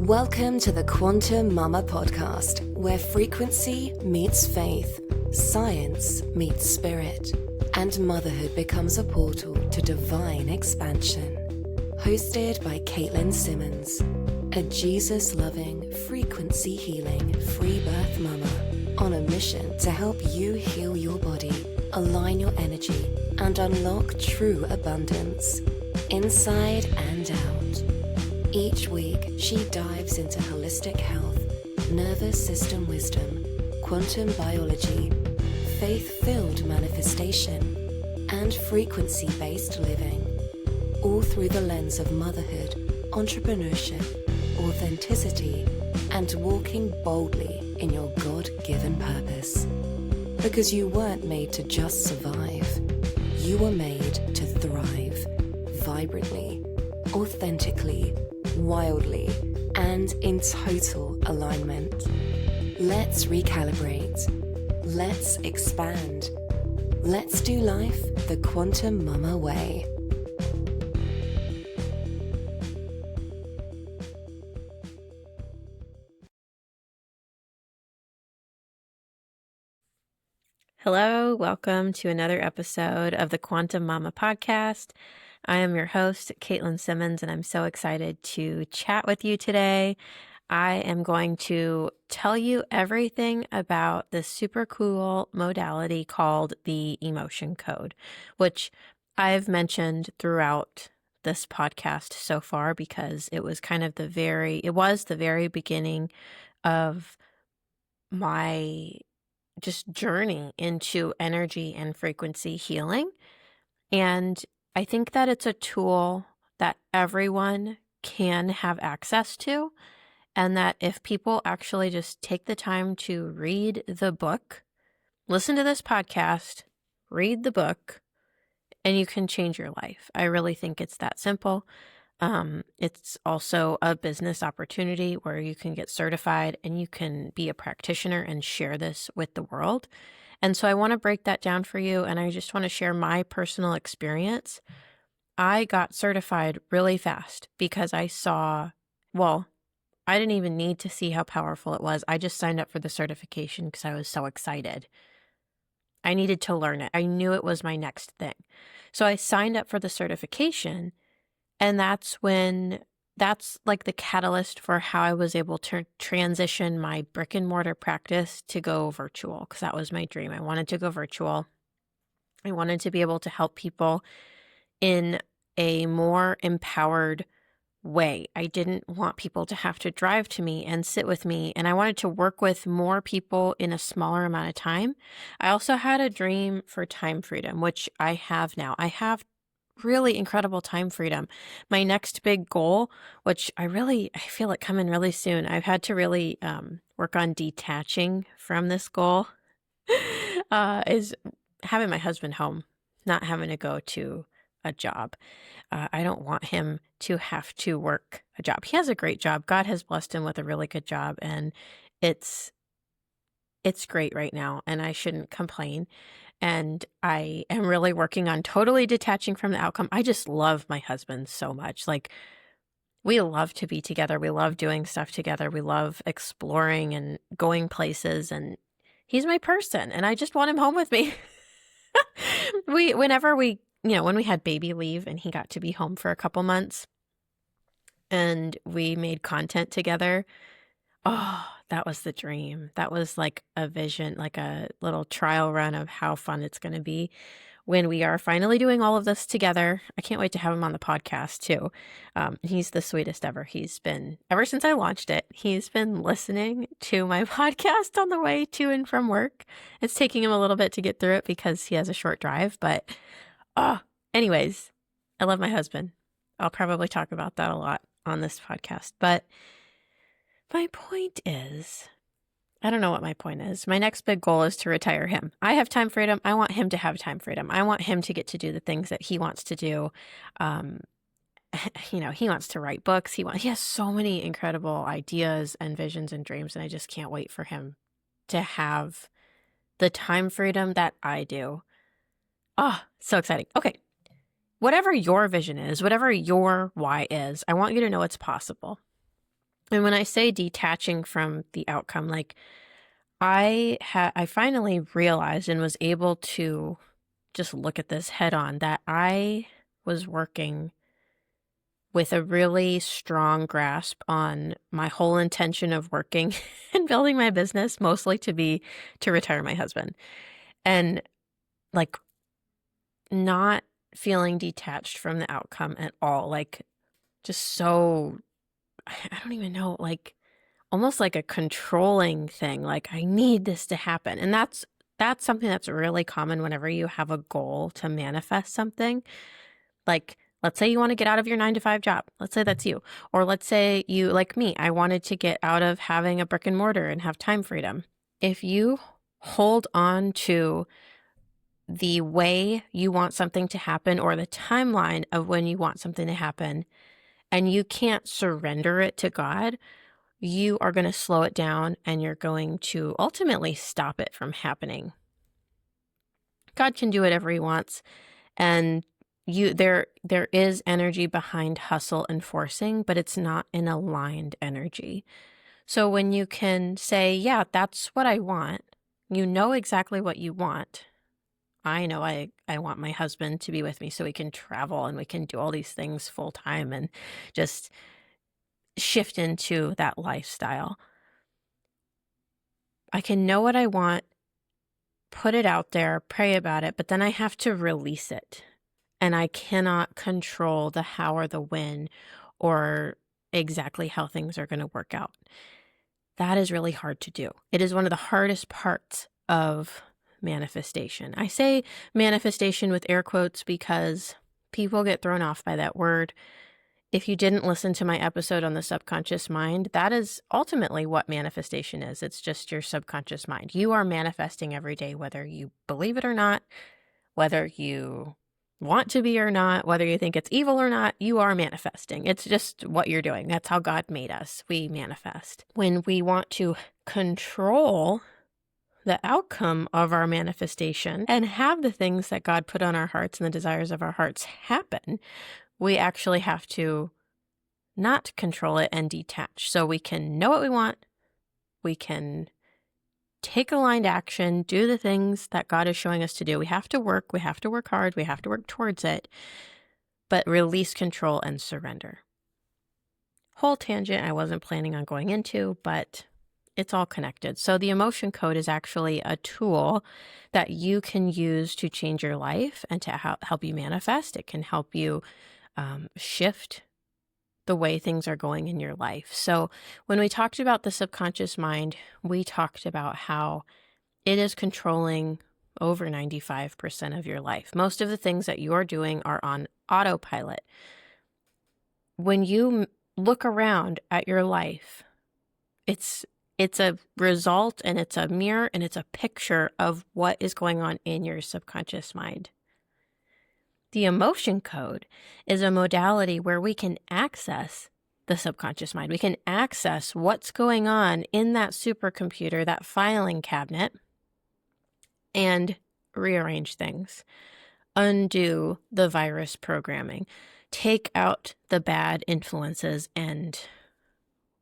Welcome to the Quantum Mama podcast, where frequency meets faith, science meets spirit, and motherhood becomes a portal to divine expansion. Hosted by Katelyn Simmons, a Jesus-loving, frequency-healing, free birth mama on a mission to help you heal your body, align your energy, and unlock true abundance, inside and out. Each week, she dives into holistic health, nervous system wisdom, quantum biology, faith-filled manifestation, and frequency-based living, all through the lens of motherhood, entrepreneurship, authenticity, and walking boldly in your God-given purpose. Because you weren't made to just survive. You were made to thrive, vibrantly, authentically, wildly, and in total alignment. Let's recalibrate. Let's expand. Let's do life the Quantum Mama way. Hello, welcome to another episode of the Quantum Mama podcast. I am your host, Katelyn Simmons, and I'm so excited to chat with you today. I am going to tell you everything about this super cool modality called the emotion code, which I've mentioned throughout this podcast so far because it was kind of the very beginning of my just journey into energy and frequency healing. And I think that it's a tool that everyone can have access to, and that if people actually just take the time to read the book, listen to this podcast, read the book, and you can change your life. I really think it's that simple. It's also a business opportunity where you can get certified and you can be a practitioner and share this with the world. And so I want to break that down for you, and I just want to share my personal experience. I got certified really fast because I didn't even need to see how powerful it was. I just signed up for the certification because I was so excited. I needed to learn it. I knew it was my next thing. So I signed up for the certification, and that's like the catalyst for how I was able to transition my brick and mortar practice to go virtual, because that was my dream. I wanted to go virtual. I wanted to be able to help people in a more empowered way. I didn't want people to have to drive to me and sit with me, and I wanted to work with more people in a smaller amount of time. I also had a dream for time freedom, which I have now. I have really incredible time freedom. My next big goal, which I feel like coming really soon, I've had to really work on detaching from this goal, is having my husband home, not having to go to a job. I don't want him to have to work a job. He has a great job. God has blessed him with a really good job, and it's great right now, and I shouldn't complain. And I am really working on totally detaching from the outcome. I just love my husband so much. Like, we love to be together. We love doing stuff together. We love exploring and going places, and he's my person, and I just want him home with me. When we had baby leave and he got to be home for a couple months and we made content together, oh, that was the dream. That was like a vision, like a little trial run of how fun it's going to be when we are finally doing all of this together. I can't wait to have him on the podcast too. He's the sweetest ever. Ever since I launched it, he's been listening to my podcast on the way to and from work. It's taking him a little bit to get through it because he has a short drive, but anyways, I love my husband. I'll probably talk about that a lot on this podcast, but my point is, I don't know what my point is. My next big goal is to retire him. I have time freedom. I want him to have time freedom. I want him to get to do the things that he wants to do. He wants to write books. He has so many incredible ideas and visions and dreams, and I just can't wait for him to have the time freedom that I do. Oh, so exciting. Okay. Whatever your vision is, whatever your why is, I want you to know it's possible. And when I say detaching from the outcome, like I finally realized and was able to just look at this head on that I was working with a really strong grasp on my whole intention of working and building my business, mostly to retire my husband. And like not feeling detached from the outcome at all. Like just so, I don't even know, like almost like a controlling thing. Like I need this to happen. And that's something that's really common whenever you have a goal to manifest something. Like, let's say you want to get out of your 9-to-5 job. Let's say that's you. Or let's say you, like me, I wanted to get out of having a brick and mortar and have time freedom. If you hold on to the way you want something to happen or the timeline of when you want something to happen, and you can't surrender it to God, you are going to slow it down and you're going to ultimately stop it from happening. God can do whatever he wants. And there is energy behind hustle and forcing, but it's not an aligned energy. So when you can say, yeah, that's what I want, you know exactly what you want. I know I want my husband to be with me so we can travel and we can do all these things full time and just shift into that lifestyle. I can know what I want, put it out there, pray about it, but then I have to release it. And I cannot control the how or the when or exactly how things are going to work out. That is really hard to do. It is one of the hardest parts of manifestation. I say manifestation with air quotes because people get thrown off by that word. If you didn't listen to my episode on the subconscious mind, that is ultimately what manifestation is. It's just your subconscious mind. You are manifesting every day, whether you believe it or not, whether you want to be or not, whether you think it's evil or not, you are manifesting. It's just what you're doing. That's how God made us. We manifest. When we want to control the outcome of our manifestation and have the things that God put on our hearts and the desires of our hearts happen, we actually have to not control it and detach. So we can know what we want. We can take aligned action, do the things that God is showing us to do. We have to work hard, we have to work towards it, but release control and surrender. Whole tangent I wasn't planning on going into, but it's all connected. So the emotion code is actually a tool that you can use to change your life and to help you manifest. It can help you shift the way things are going in your life. So when we talked about the subconscious mind, we talked about how it is controlling over 95% of your life. Most of the things that you're doing are on autopilot. When you look around at your life, it's a result and it's a mirror and it's a picture of what is going on in your subconscious mind. The emotion code is a modality where we can access the subconscious mind. We can access what's going on in that supercomputer, that filing cabinet, and rearrange things, undo the virus programming, take out the bad influences, and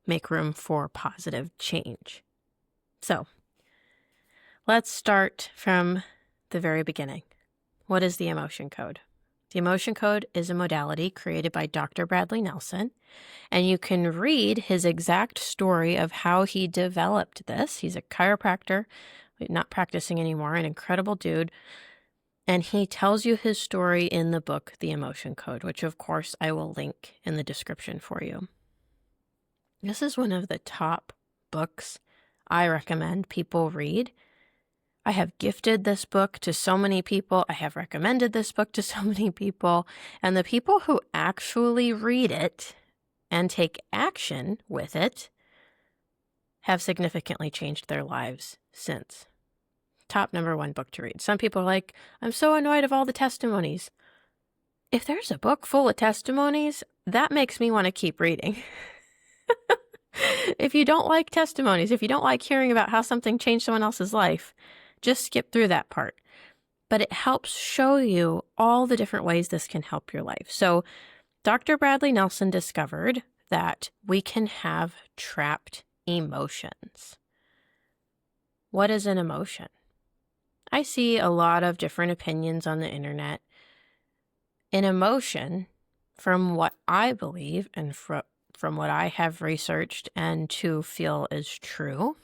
make room for positive change. So let's start from the very beginning. What is the emotion code? The emotion code is a modality created by Dr. Bradley Nelson, and you can read his exact story of how he developed this. He's a chiropractor, not practicing anymore, an incredible dude, and he tells you his story in the book, The Emotion Code, which of course I will link in the description for you. This is one of the top books I recommend people read. I have gifted this book to so many people. I have recommended this book to so many people. And the people who actually read it and take action with it have significantly changed their lives since. Top #1 book to read. Some people are like, I'm so annoyed of all the testimonies. If there's a book full of testimonies, that makes me want to keep reading. If you don't like testimonies, if you don't like hearing about how something changed someone else's life, just skip through that part. But it helps show you all the different ways this can help your life. So Dr. Bradley Nelson discovered that we can have trapped emotions. What is an emotion? I see a lot of different opinions on the internet. An emotion, from what I believe and from what I have researched and to feel is true,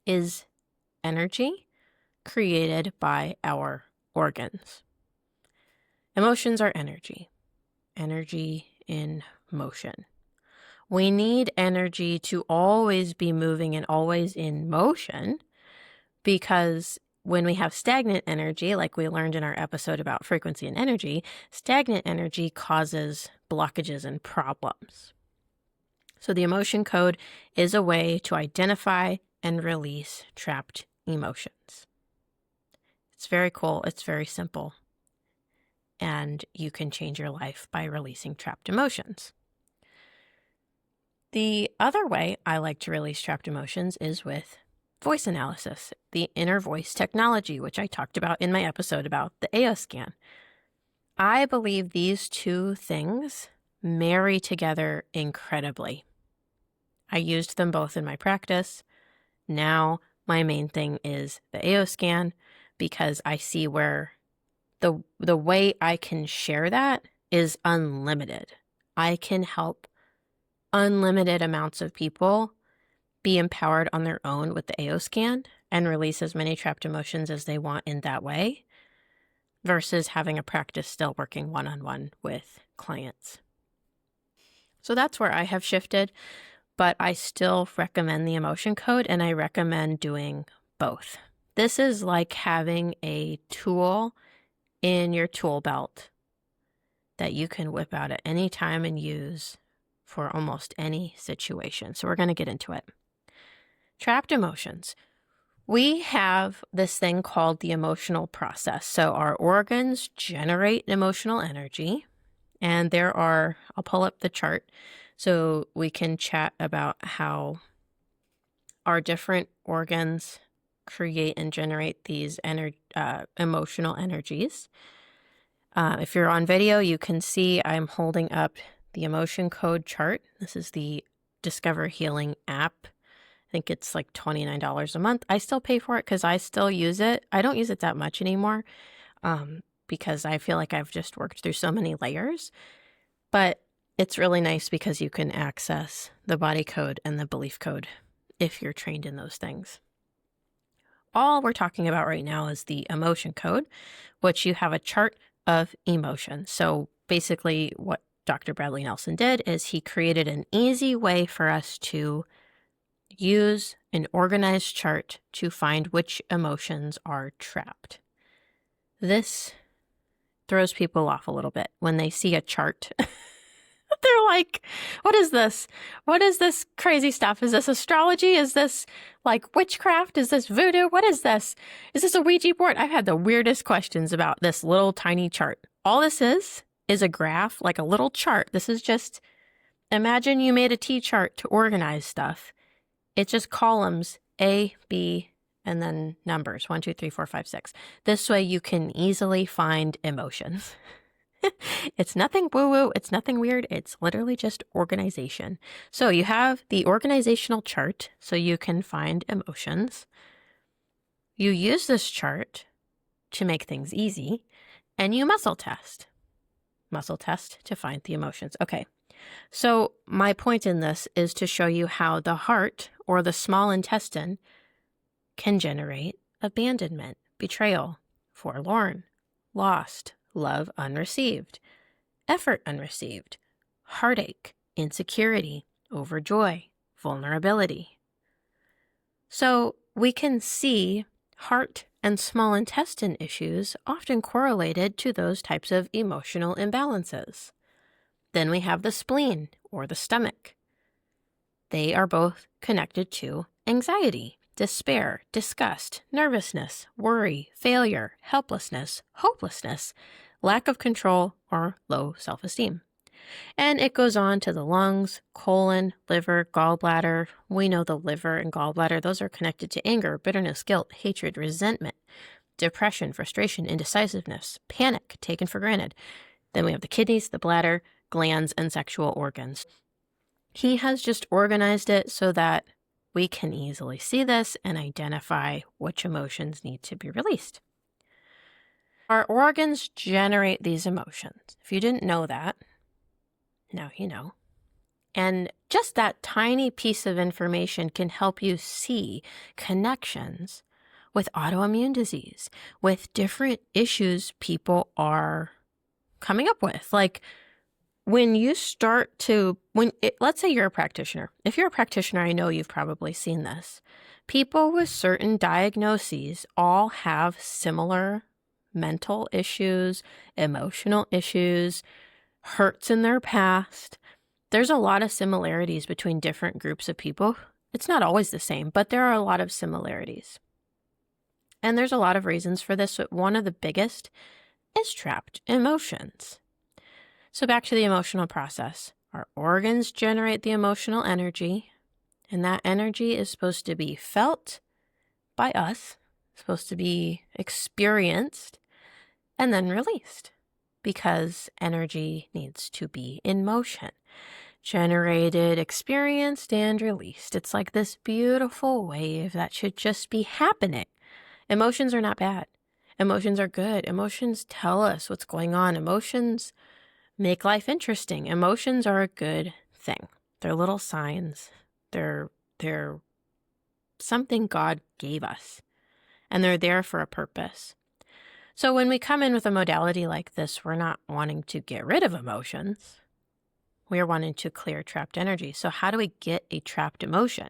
is energy created by our organs. Emotions are energy in motion. We need energy to always be moving and always in motion, because when we have stagnant energy, like we learned in our episode about frequency and energy, stagnant energy causes blockages and problems. So the emotion code is a way to identify and release trapped emotions. It's very cool. It's very simple. And you can change your life by releasing trapped emotions. The other way I like to release trapped emotions is with voice analysis, the inner voice technology, which I talked about in my episode about the AO scan. I believe these two things marry together incredibly. I used them both in my practice. Now my main thing is the AO scan, because I see where the way I can share that is unlimited. I can help unlimited amounts of people be empowered on their own with the AO scan and release as many trapped emotions as they want in that way, versus having a practice still working one-on-one with clients. So that's where I have shifted, but I still recommend the emotion code, and I recommend doing both. This is like having a tool in your tool belt that you can whip out at any time and use for almost any situation. So we're going to get into it. Trapped emotions. We have this thing called the emotional process. So our organs generate emotional energy, and I'll pull up the chart so we can chat about how our different organs create and generate these emotional energies. If you're on video, you can see I'm holding up the emotion code chart. This is the Discover Healing app. I think it's like $29 a month. I still pay for it because I still use it. I don't use it that much anymore because I feel like I've just worked through so many layers. But it's really nice because you can access the body code and the belief code if you're trained in those things. All we're talking about right now is the emotion code, which you have a chart of emotion. So basically what Dr. Bradley Nelson did is he created an easy way for us to use an organized chart to find which emotions are trapped. This throws people off a little bit when they see a chart. They're like, what is this? What is this crazy stuff? Is this astrology? Is this like witchcraft? Is this voodoo? What is this? Is this a Ouija board? I've had the weirdest questions about this little tiny chart. All this is a graph, like a little chart. This is just, imagine you made a T-chart to organize stuff. It's just columns, A, B, and then numbers, 1, 2, 3, 4, 5, 6. This way you can easily find emotions. It's nothing woo-woo. It's nothing weird. It's literally just organization. So you have the organizational chart so you can find emotions. You use this chart to make things easy, and you muscle test. Muscle test to find the emotions. Okay. So my point in this is to show you how the heart or the small intestine can generate abandonment, betrayal, forlorn, lost, love unreceived, effort unreceived, heartache, insecurity, overjoy, vulnerability. So we can see heart and small intestine issues often correlated to those types of emotional imbalances. Then we have the spleen or the stomach. They are both connected to anxiety, despair, disgust, nervousness, worry, failure, helplessness, hopelessness, lack of control, or low self-esteem. And it goes on to the lungs, colon, liver, gallbladder. We know the liver and gallbladder, those are connected to anger, bitterness, guilt, hatred, resentment, depression, frustration, indecisiveness, panic, taken for granted. Then we have the kidneys, the bladder, glands, and sexual organs. He has just organized it so that we can easily see this and identify which emotions need to be released. Our organs generate these emotions. If you didn't know that, now you know. And just that tiny piece of information can help you see connections with autoimmune disease, with different issues people are coming up with. Like when you start to, let's say you're a practitioner. If you're a practitioner, I know you've probably seen this. People with certain diagnoses all have similar mental issues, emotional issues, hurts in their past. There's a lot of similarities between different groups of people. It's not always the same, but there are a lot of similarities. And there's a lot of reasons for this, but one of the biggest is trapped emotions. So back to the emotional process. Our organs generate the emotional energy, and that energy is supposed to be felt by us, supposed to be experienced, and then released, because energy needs to be in motion. Generated, experienced, and released. It's like this beautiful wave that should just be happening. Emotions are not bad. Emotions are good. Emotions tell us what's going on. Emotions make life interesting. Emotions are a good thing. They're little signs. They're something God gave us, and they're there for a purpose. So when we come in with a modality like this, we're not wanting to get rid of emotions. We are wanting to clear trapped energy. So how do we get a trapped emotion?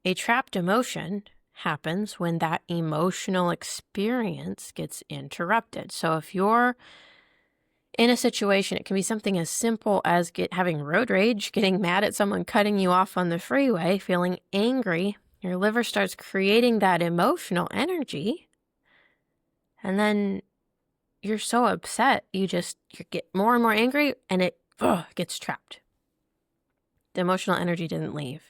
A trapped emotion happens when that emotional experience gets interrupted. So if you're in a situation, it can be something as simple as having road rage, getting mad at someone cutting you off on the freeway, feeling angry. Your liver starts creating that emotional energy, and then you're so upset, you get more and more angry, and it gets trapped. The emotional energy didn't leave.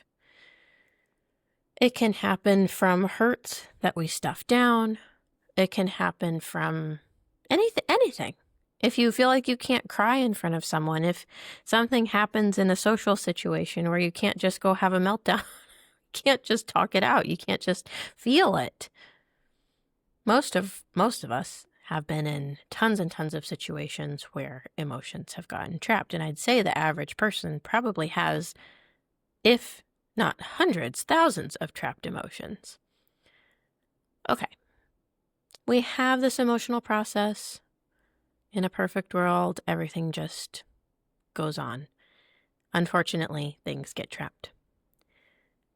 It can happen from hurts that we stuff down. It can happen from anything. If you feel like you can't cry in front of someone, if something happens in a social situation where you can't just go have a meltdown, you can't just talk it out, you can't just feel it. Most of us have been in tons and tons of situations where emotions have gotten trapped. And I'd say the average person probably has, if not hundreds, thousands of trapped emotions. Okay. We have this emotional process. In a perfect world, everything just goes on. Unfortunately, things get trapped.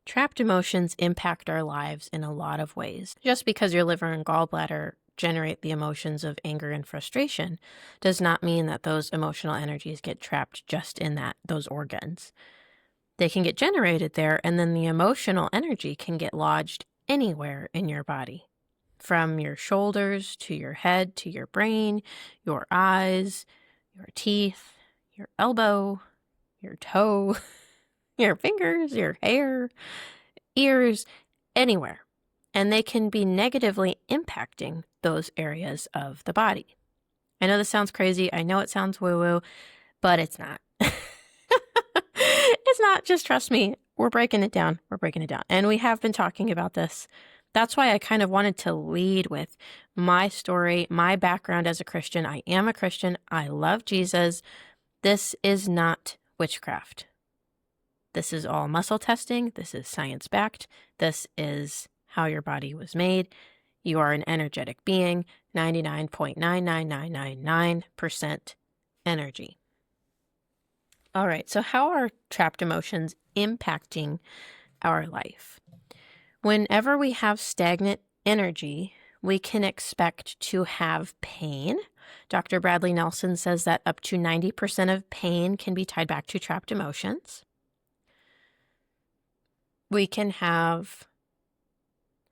Trapped emotions impact our lives in a lot of ways. Just because your liver and gallbladder generate the emotions of anger and frustration does not mean that those emotional energies get trapped just in those organs. They can get generated there, and then the emotional energy can get lodged anywhere in your body. From your shoulders to your head to your brain, your eyes, your teeth, your elbow, your toe, your fingers, your hair, ears, anywhere. And they can be negatively impacting those areas of the body. I know this sounds crazy. I know it sounds woo-woo, but it's not. It's not. Just trust me. We're breaking it down. And we have been talking about this. That's why I kind of wanted to lead with my story, my background as a Christian. I am a Christian. I love Jesus. This is not witchcraft. This is all muscle testing. This is science-backed. This is how your body was made. You are an energetic being, 99.99999% energy. All right, so how are trapped emotions impacting our life? Whenever we have stagnant energy, we can expect to have pain. Dr. Bradley Nelson says that up to 90% of pain can be tied back to trapped emotions. We can have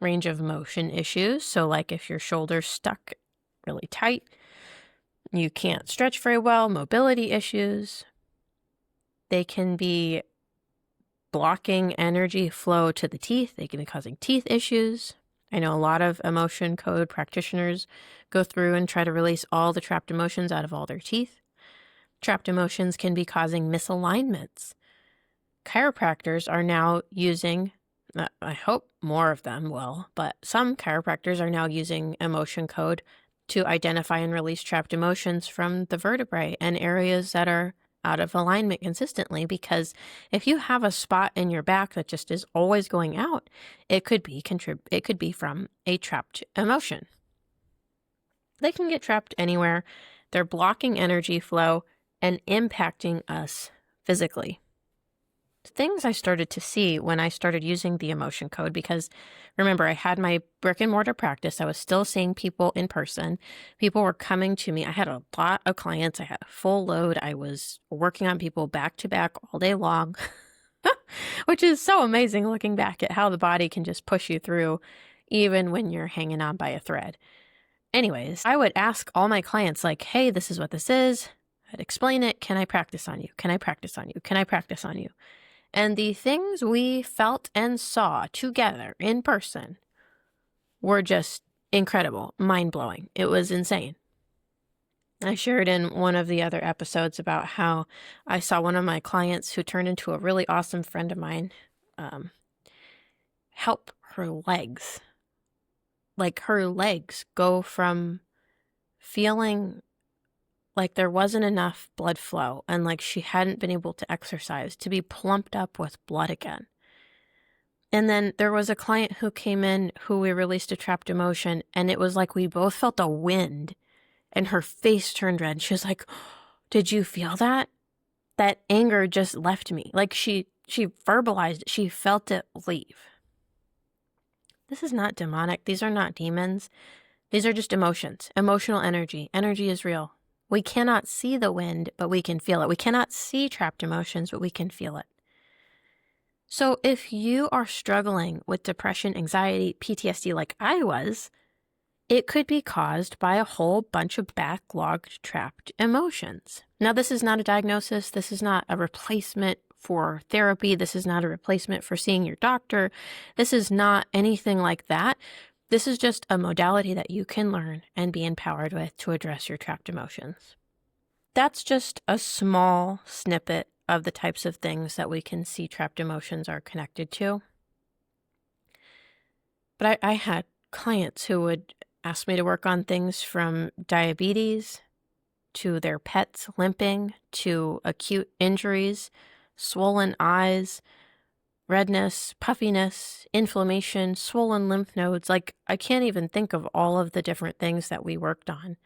range of motion issues. So like if your shoulder's stuck really tight, you can't stretch very well, mobility issues. They can be blocking energy flow to the teeth. They can be causing teeth issues. I know a lot of emotion code practitioners go through and try to release all the trapped emotions out of all their teeth. Trapped emotions can be causing misalignments. chiropractors are now using, I hope more of them will, but some chiropractors are now using emotion code to identify and release trapped emotions from the vertebrae and areas that are out of alignment consistently. Because if you have a spot in your back that just is always going out, it could be from a trapped emotion. They can get trapped anywhere. They're blocking energy flow and impacting us physically. Things I started to see when I started using the emotion code, because remember, I had my brick and mortar practice. I was still seeing people in person. People were coming to me. I had a lot of clients. I had a full load. I was working on people back to back all day long, which is so amazing looking back at how the body can just push you through even when you're hanging on by a thread. Anyways, I would ask all my clients, like, hey, this is what this is. I'd explain it. Can I practice on you? Can I practice on you? Can I practice on you? And the things we felt and saw together in person were just incredible, mind-blowing. It was insane. I shared in one of the other episodes about how I saw one of my clients who turned into a really awesome friend of mine help her legs. Like her legs go from feeling like there wasn't enough blood flow and like she hadn't been able to exercise to be plumped up with blood again. And then there was a client who came in who we released a trapped emotion, and it was like we both felt a wind and her face turned red. She was like, did you feel that? That anger just left me. Like she verbalized it. She felt it leave. This is not demonic. These are not demons. These are just emotions, emotional energy. Energy is real. We cannot see the wind, but we can feel it. We cannot see trapped emotions, but we can feel it. So if you are struggling with depression, anxiety, PTSD like I was, it could be caused by a whole bunch of backlogged, trapped emotions. Now, this is not a diagnosis. This is not a replacement for therapy. This is not a replacement for seeing your doctor. This is not anything like that. This is just a modality that you can learn and be empowered with to address your trapped emotions. That's just a small snippet of the types of things that we can see trapped emotions are connected to. But I had clients who would ask me to work on things from diabetes to their pets limping to acute injuries, swollen eyes, redness, puffiness, inflammation, swollen lymph nodes. Like, I can't even think of all of the different things that we worked on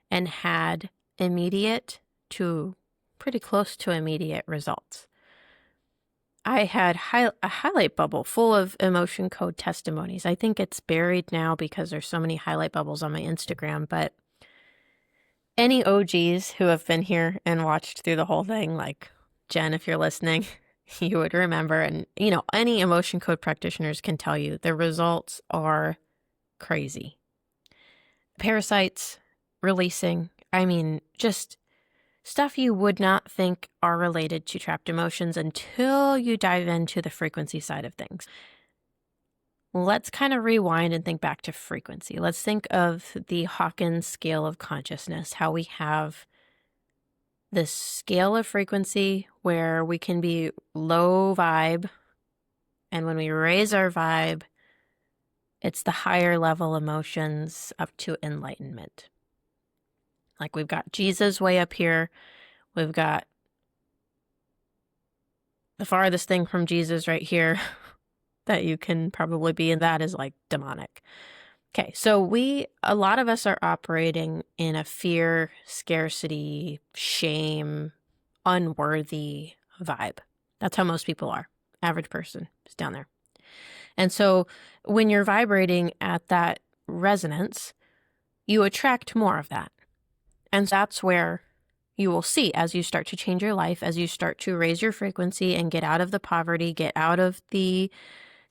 and had immediate to pretty close to immediate results. I had a highlight bubble full of emotion code testimonies. I think it's buried now because there's so many highlight bubbles on my Instagram, but any OGs who have been here and watched through the whole thing, like Jen, if you're listening, you would remember. And, any emotion code practitioners can tell you the results are crazy. Parasites releasing, just stuff you would not think are related to trapped emotions until you dive into the frequency side of things. Let's kind of rewind and think back to frequency. Let's think of the Hawkins scale of consciousness, how we have this scale of frequency where we can be low vibe, and when we raise our vibe, it's the higher level emotions up to enlightenment. Like we've got Jesus way up here. We've got the farthest thing from Jesus right here that you can probably be, and that is like demonic. Okay, so a lot of us are operating in a fear, scarcity, shame, unworthy vibe. That's how most people are. Average person is down there. And so when you're vibrating at that resonance, you attract more of that. And that's where you will see as you start to change your life, as you start to raise your frequency and get out of the poverty, get out of the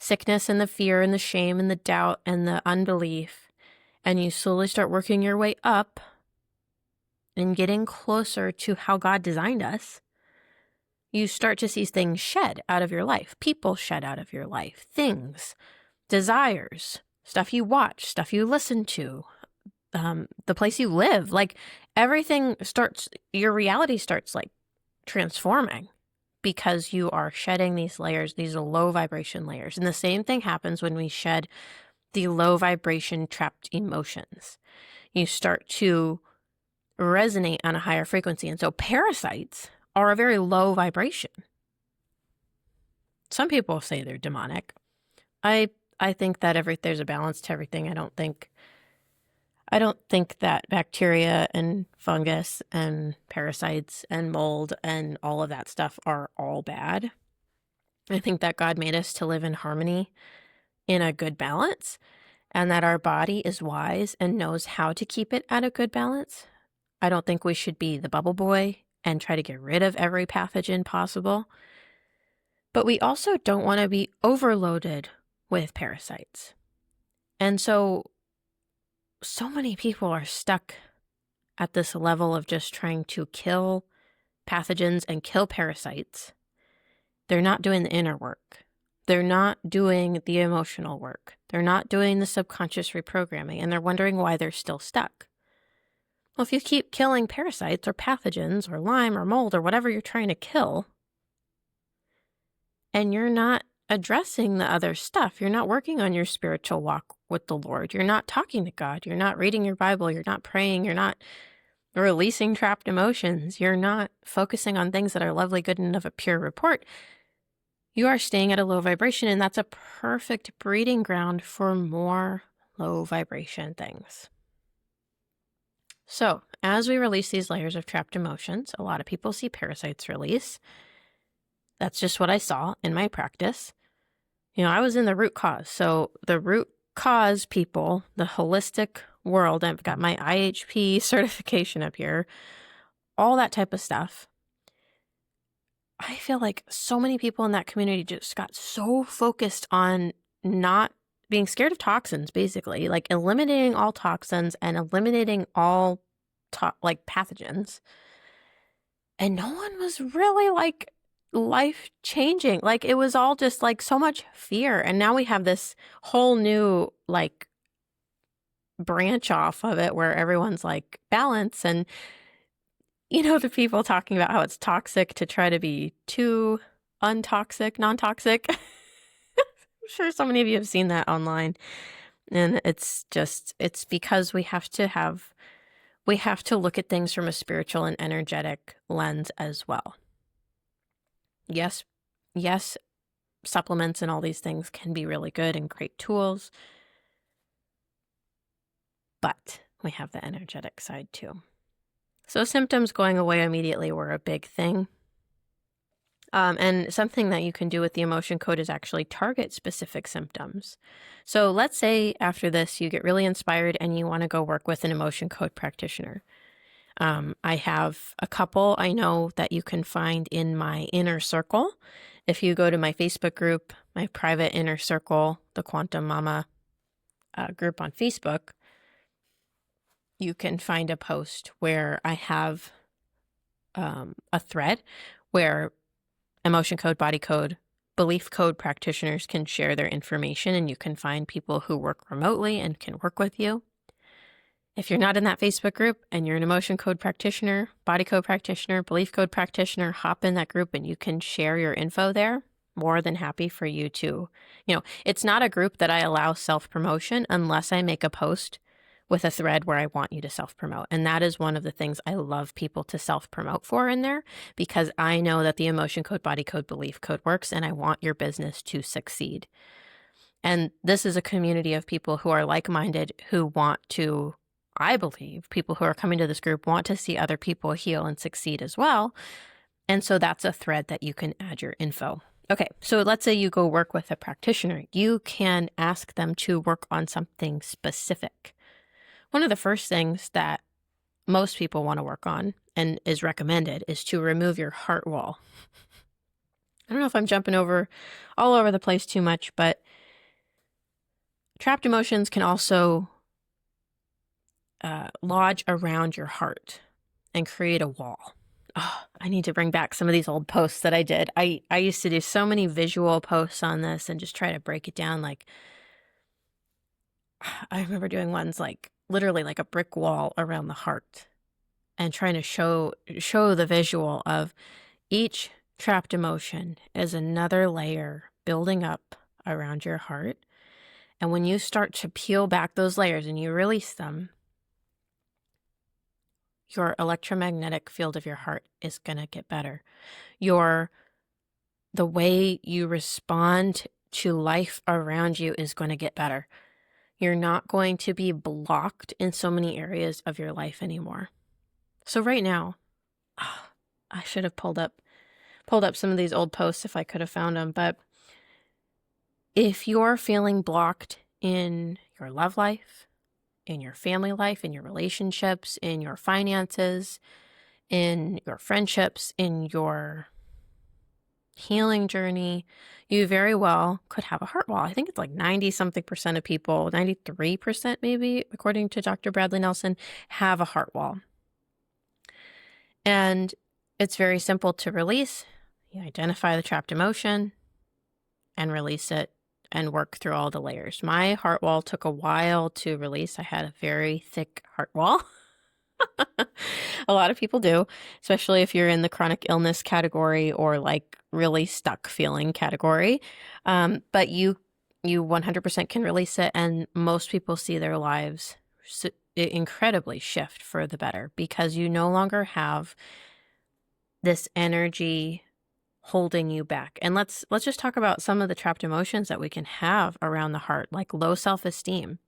sickness and the fear and the shame and the doubt and the unbelief, and you slowly start working your way up and getting closer to how God designed us, you start to see things shed out of your life, people shed out of your life, things, desires, stuff you watch, stuff you listen to, the place you live, like everything starts, your reality starts like transforming because you are shedding these layers, these low vibration layers. And the same thing happens when we shed the low vibration trapped emotions. You start to resonate on a higher frequency. And so parasites are a very low vibration. Some people say they're demonic. I think that there's a balance to everything. I don't think that bacteria and fungus and parasites and mold and all of that stuff are all bad. I think that God made us to live in harmony in a good balance, and that our body is wise and knows how to keep it at a good balance. I don't think we should be the bubble boy and try to get rid of every pathogen possible. But we also don't want to be overloaded with parasites. And so many people are stuck at this level of just trying to kill pathogens and kill parasites. They're not doing the inner work. They're not doing the emotional work. They're not doing the subconscious reprogramming, and they're wondering why they're still stuck. Well, if you keep killing parasites or pathogens or Lyme or mold or whatever you're trying to kill, and you're not addressing the other stuff, you're not working on your spiritual walk with the Lord, you're not talking to God, you're not reading your Bible, you're not praying, you're not releasing trapped emotions, you're not focusing on things that are lovely, good, and of a pure report, you are staying at a low vibration, and that's a perfect breeding ground for more low vibration things. So as we release these layers of trapped emotions, a lot of people see parasites release. That's just what I saw in my practice. I was in the root cause. So the root cause people, the holistic world, I've got my IHP certification up here, all that type of stuff. I feel like so many people in that community just got so focused on not being scared of toxins, basically, like eliminating all toxins and eliminating all pathogens. And no one was really like life changing. Like it was all just like so much fear. And now we have this whole new like branch off of it where everyone's like balance, and the people talking about how it's toxic to try to be too untoxic, non-toxic. I'm sure so many of you have seen that online. And it's because we have to look at things from a spiritual and energetic lens as well. Yes, supplements and all these things can be really good and great tools, but we have the energetic side too. So symptoms going away immediately were a big thing. And something that you can do with the emotion code is actually target specific symptoms. So let's say after this, you get really inspired and you want to go work with an emotion code practitioner. I have a couple I know that you can find in my inner circle. If you go to my Facebook group, my private inner circle, the Quantum Mama group on Facebook, you can find a post where I have a thread where emotion code, body code, belief code practitioners can share their information, and you can find people who work remotely and can work with you. If you're not in that Facebook group and you're an emotion code practitioner, body code practitioner, belief code practitioner, hop in that group and you can share your info there. More than happy for you to, it's not a group that I allow self-promotion unless I make a post with a thread where I want you to self-promote. And that is one of the things I love people to self-promote for in there, because I know that the emotion code, body code, belief code works, and I want your business to succeed. And this is a community of people who are like-minded, who want to, I believe, people who are coming to this group want to see other people heal and succeed as well. And so that's a thread that you can add your info. Okay, so let's say you go work with a practitioner. You can ask them to work on something specific. One of the first things that most people want to work on and is recommended is to remove your heart wall. I don't know if I'm jumping all over the place too much, but trapped emotions can also lodge around your heart and create a wall. Oh, I need to bring back some of these old posts that I did. I used to do so many visual posts on this and just try to break it down. Like, I remember doing ones like literally like a brick wall around the heart and trying to show the visual of each trapped emotion is another layer building up around your heart. And when you start to peel back those layers and you release them, your electromagnetic field of your heart is going to get better. The way you respond to life around you is going to get better. You're not going to be blocked in so many areas of your life anymore. So right now, I should have pulled up some of these old posts if I could have found them. But if you're feeling blocked in your love life, in your family life, in your relationships, in your finances, in your friendships, in your healing journey, you very well could have a heart wall. I think it's like 90-something% of people, 93% maybe, according to Dr. Bradley Nelson, have a heart wall. And it's very simple to release. You identify the trapped emotion and release it and work through all the layers. My heart wall took a while to release. I had a very thick heart wall. A lot of people do, especially if you're in the chronic illness category or like really stuck feeling category. But you 100% can release it, and most people see their lives incredibly shift for the better because you no longer have this energy holding you back. And let's just talk about some of the trapped emotions that we can have around the heart, like low self-esteem.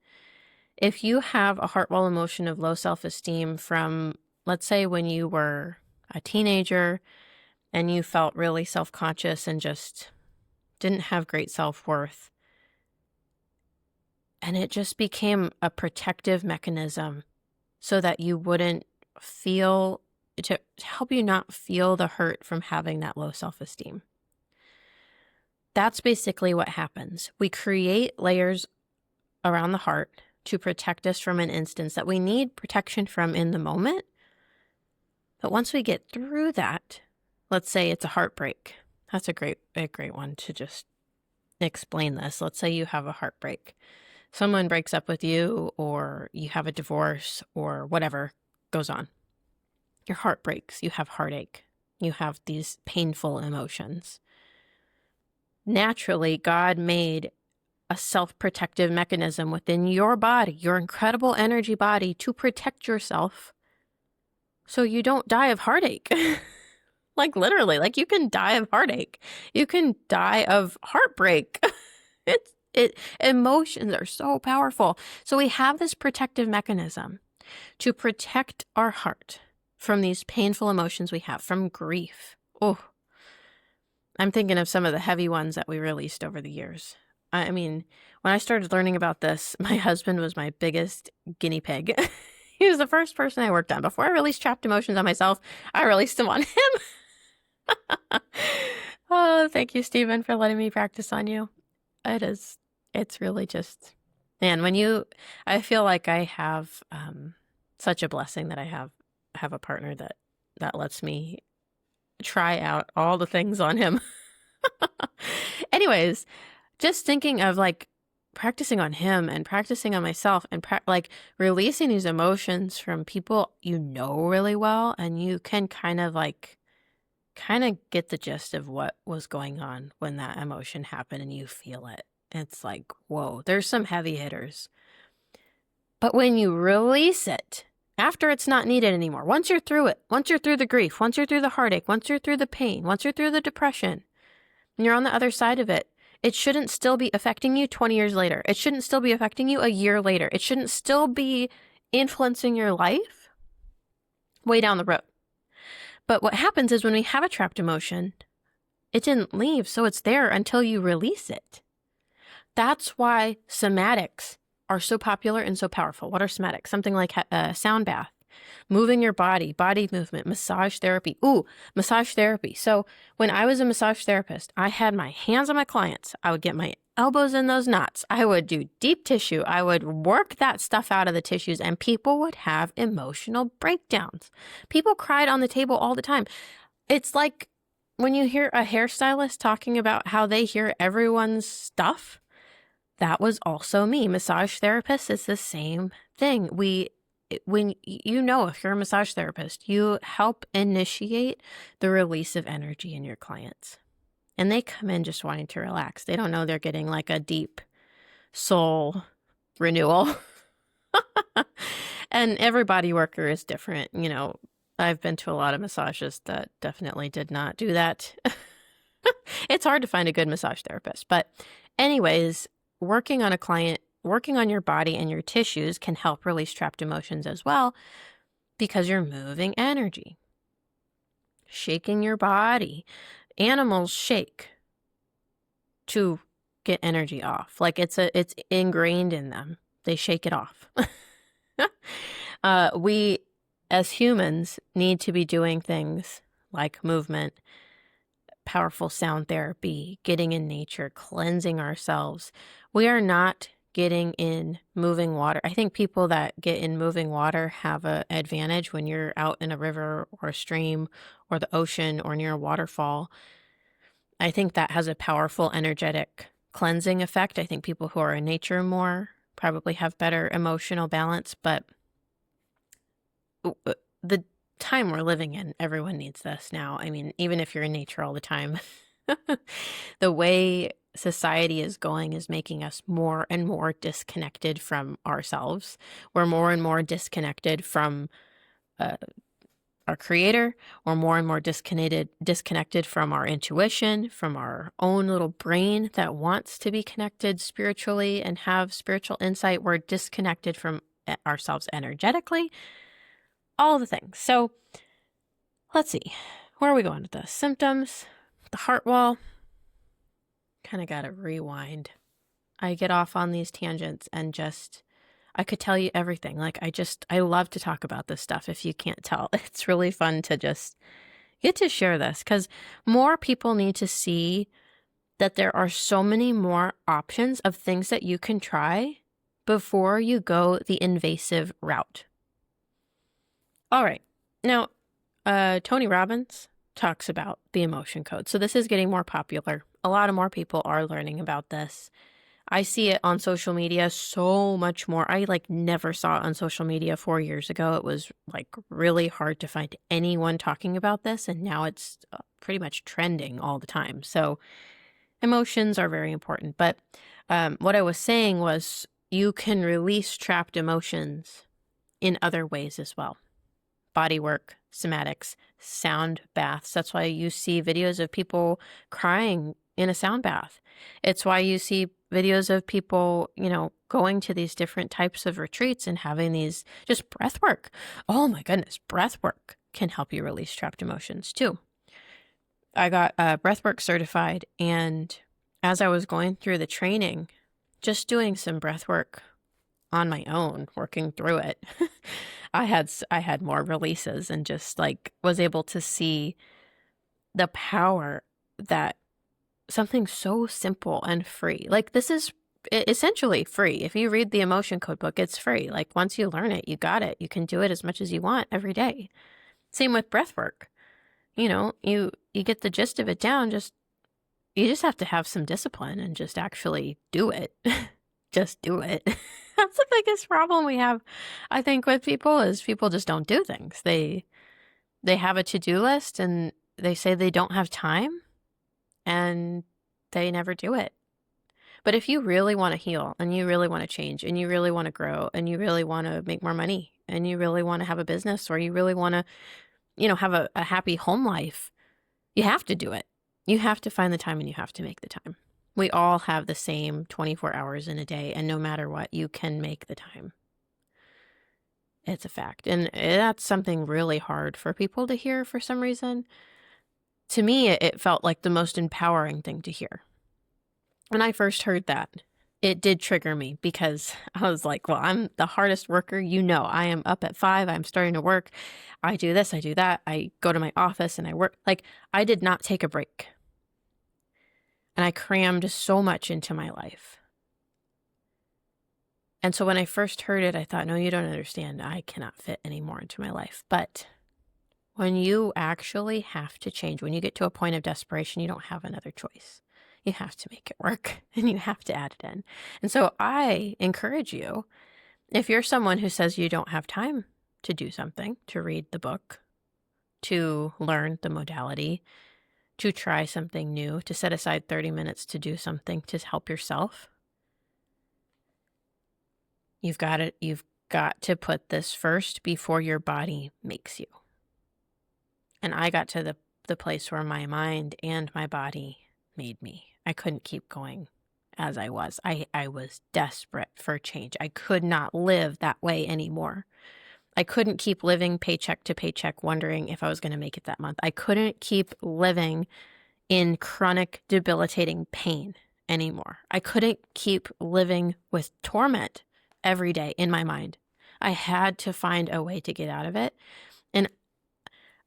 If you have a heart wall emotion of low self-esteem from, let's say, when you were a teenager and you felt really self-conscious and just didn't have great self-worth, and it just became a protective mechanism so that you wouldn't feel, to help you not feel the hurt from having that low self-esteem. That's basically what happens. We create layers around the heart to protect us from an instance that we need protection from in the moment. But once we get through that, let's say it's a heartbreak. That's a great one to just explain this. Let's say you have a heartbreak. Someone breaks up with you, or you have a divorce, or whatever goes on. Your heart breaks. You have heartache. You have these painful emotions. Naturally, God made a self-protective mechanism within your body, your incredible energy body, to protect yourself so you don't die of heartache. Like literally, like you can die of heartache. You can die of heartbreak. Emotions are so powerful. So we have this protective mechanism to protect our heart from these painful emotions we have, from grief. Oh, I'm thinking of some of the heavy ones that we released over the years. I mean, when I started learning about this, my husband was my biggest guinea pig. He was the first person I worked on. Before I released trapped emotions on myself, I released them on him. Oh, thank you, Stephen, for letting me practice on you. It's really just, man, I feel like I have such a blessing that I have a partner that lets me try out all the things on him. Anyways, just thinking of like practicing on him and practicing on myself and like releasing these emotions from people you know really well, and you can kind of get the gist of what was going on when that emotion happened and you feel it. It's like, whoa, there's some heavy hitters. But when you release it, after it's not needed anymore, once you're through it, once you're through the grief, once you're through the heartache, once you're through the pain, once you're through the depression, and you're on the other side of it, it shouldn't still be affecting you 20 years later. It shouldn't still be affecting you a year later. It shouldn't still be influencing your life way down the road. But what happens is when we have a trapped emotion, it didn't leave, so it's there until you release it. That's why somatics are so popular and so powerful. What are somatics? Something like a sound bath, moving your body movement, massage therapy. Ooh, massage therapy. So when I was a massage therapist, I had my hands on my clients. I would get my elbows in those knots. I would do deep tissue. I would work that stuff out of the tissues, and people would have emotional breakdowns. People cried on the table all the time. It's like when you hear a hairstylist talking about how they hear everyone's stuff. That was also me. Massage therapists is the same thing. We when if you're a massage therapist, you help initiate the release of energy in your clients. And they come in just wanting to relax. They don't know they're getting like a deep soul renewal. And every body worker is different. I've been to a lot of massages that definitely did not do that. It's hard to find a good massage therapist. But anyways, working on a client, working on your body and your tissues can help release trapped emotions as well, because you're moving energy, shaking your body. Animals shake to get energy off. Like it's ingrained in them. They shake it off. We as humans need to be doing things like movement, powerful sound therapy, getting in nature, cleansing ourselves. We are not getting in moving water. I think people that get in moving water have an advantage when you're out in a river or a stream or the ocean or near a waterfall. I think that has a powerful energetic cleansing effect. I think people who are in nature more probably have better emotional balance, but the time we're living in, everyone needs this now. I mean, even if you're in nature all the time, the way society is going is making us more and more disconnected from ourselves. We're more and more disconnected from our creator. We're more and more disconnected from our intuition, from our own little brain that wants to be connected spiritually and have spiritual insight. We're disconnected from ourselves energetically, all the things. So let's see, where are we going with this? Symptoms, the heart wall. Kind of got to rewind. I get off on these tangents and I could tell you everything. Like I love to talk about this stuff. If you can't tell, it's really fun to just get to share this, because more people need to see that there are so many more options of things that you can try before you go the invasive route. All right. Now, Tony Robbins talks about the emotion code. So this is getting more popular. A lot of more people are learning about this. I see it on social media so much more. I never saw it on social media 4 years ago. It was really hard to find anyone talking about this. And now it's pretty much trending all the time. So emotions are very important. But what I was saying was you can release trapped emotions in other ways as well. Body work, somatics, sound baths. That's why you see videos of people crying in a sound bath. It's why you see videos of people, going to these different types of retreats and having these just breath work. Oh my goodness, breath work can help you release trapped emotions too. I got breath work certified, and as I was going through the training, just doing some breath work on my own, working through it, I had more releases and just was able to see the power that something so simple and free. This is essentially free. If you read the emotion code book, it's free. Once you learn it, you got it. You can do it as much as you want every day. Same with breath work. You get the gist of it down. You just have to have some discipline and just actually do it. Just do it. That's the biggest problem we have, I think, with people is people just don't do things. They have a to-do list and they say they don't have time and they never do it. But if you really want to heal and you really want to change and you really want to grow and you really want to make more money and you really want to have a business or you really want to, have a happy home life, you have to do it. You have to find the time and you have to make the time. We all have the same 24 hours in a day, and no matter what, you can make the time. It's a fact. And that's something really hard for people to hear for some reason. To me, it felt like the most empowering thing to hear. When I first heard that, it did trigger me because I was like, well, I'm the hardest worker. I am up at 5. I'm starting to work. I do this, I do that. I go to my office and I work. I did not take a break. And I crammed so much into my life. And so when I first heard it, I thought, no, you don't understand. I cannot fit any more into my life. But when you actually have to change, when you get to a point of desperation, you don't have another choice. You have to make it work and you have to add it in. And so I encourage you, if you're someone who says you don't have time to do something, to read the book, to learn the modality, to try something new, to set aside 30 minutes to do something to help yourself, you've got to put this first before your body makes you. And I got to the place where my mind and my body made me. I couldn't keep going as I was. I was desperate for change. I could not live that way anymore. I couldn't keep living paycheck to paycheck wondering if I was going to make it that month. I couldn't keep living in chronic debilitating pain anymore. I couldn't keep living with torment every day in my mind. I had to find a way to get out of it. And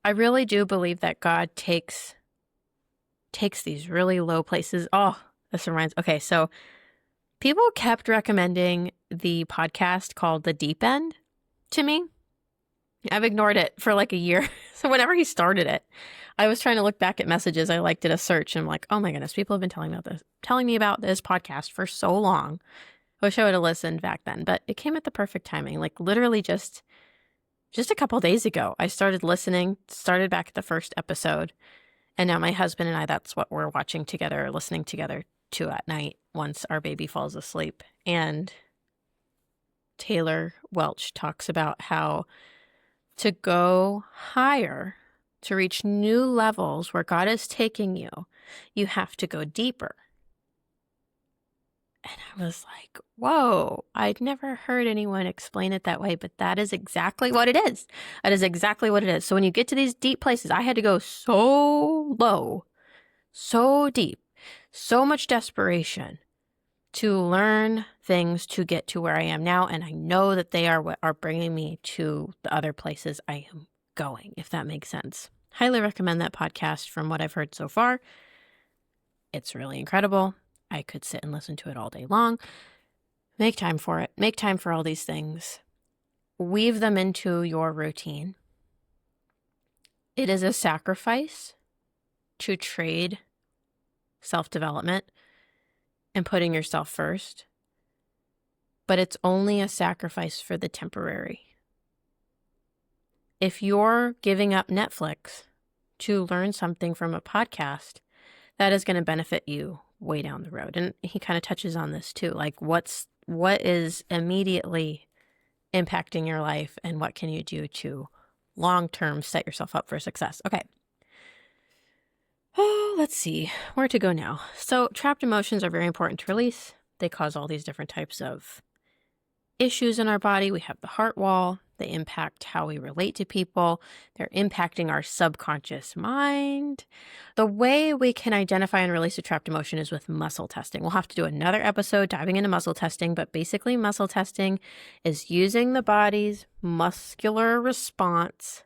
I really do believe that God takes these really low places. Oh, this reminds, okay, so people kept recommending the podcast called The Deep End to me. I've ignored it for like a year. So whenever he started it, I was trying to look back at messages. I did a search and I'm like, oh my goodness, people have been telling me about this podcast for so long. I wish I would have listened back then, but it came at the perfect timing. Like literally just a couple days ago, I started back at the first episode. And now my husband and I, that's what we're watching together, or listening together to at night once our baby falls asleep. And Taylor Welch talks about how to go higher, to reach new levels where God is taking you, you have to go deeper. And I was like, whoa, I'd never heard anyone explain it that way, but that is exactly what it is. That is exactly what it is. So when you get to these deep places, I had to go so low, so deep, so much desperation to learn things to get to where I am now. And I know that they are what are bringing me to the other places I am going, if that makes sense. Highly recommend that podcast from what I've heard so far. It's really incredible. I could sit and listen to it all day long. Make time for it. Make time for all these things. Weave them into your routine. It is a sacrifice to trade self-development and putting yourself first, but it's only a sacrifice for the temporary. If you're giving up Netflix to learn something from a podcast, that is going to benefit you way down the road. And he kind of touches on this too, like what is immediately impacting your life and what can you do to long-term set yourself up for success. Okay. Oh, let's see where to go now. So trapped emotions are very important to release. They cause all these different types of issues in our body. We have the heart wall. They impact how we relate to people. They're impacting our subconscious mind. The way we can identify and release a trapped emotion is with muscle testing. We'll have to do another episode diving into muscle testing, but basically muscle testing is using the body's muscular response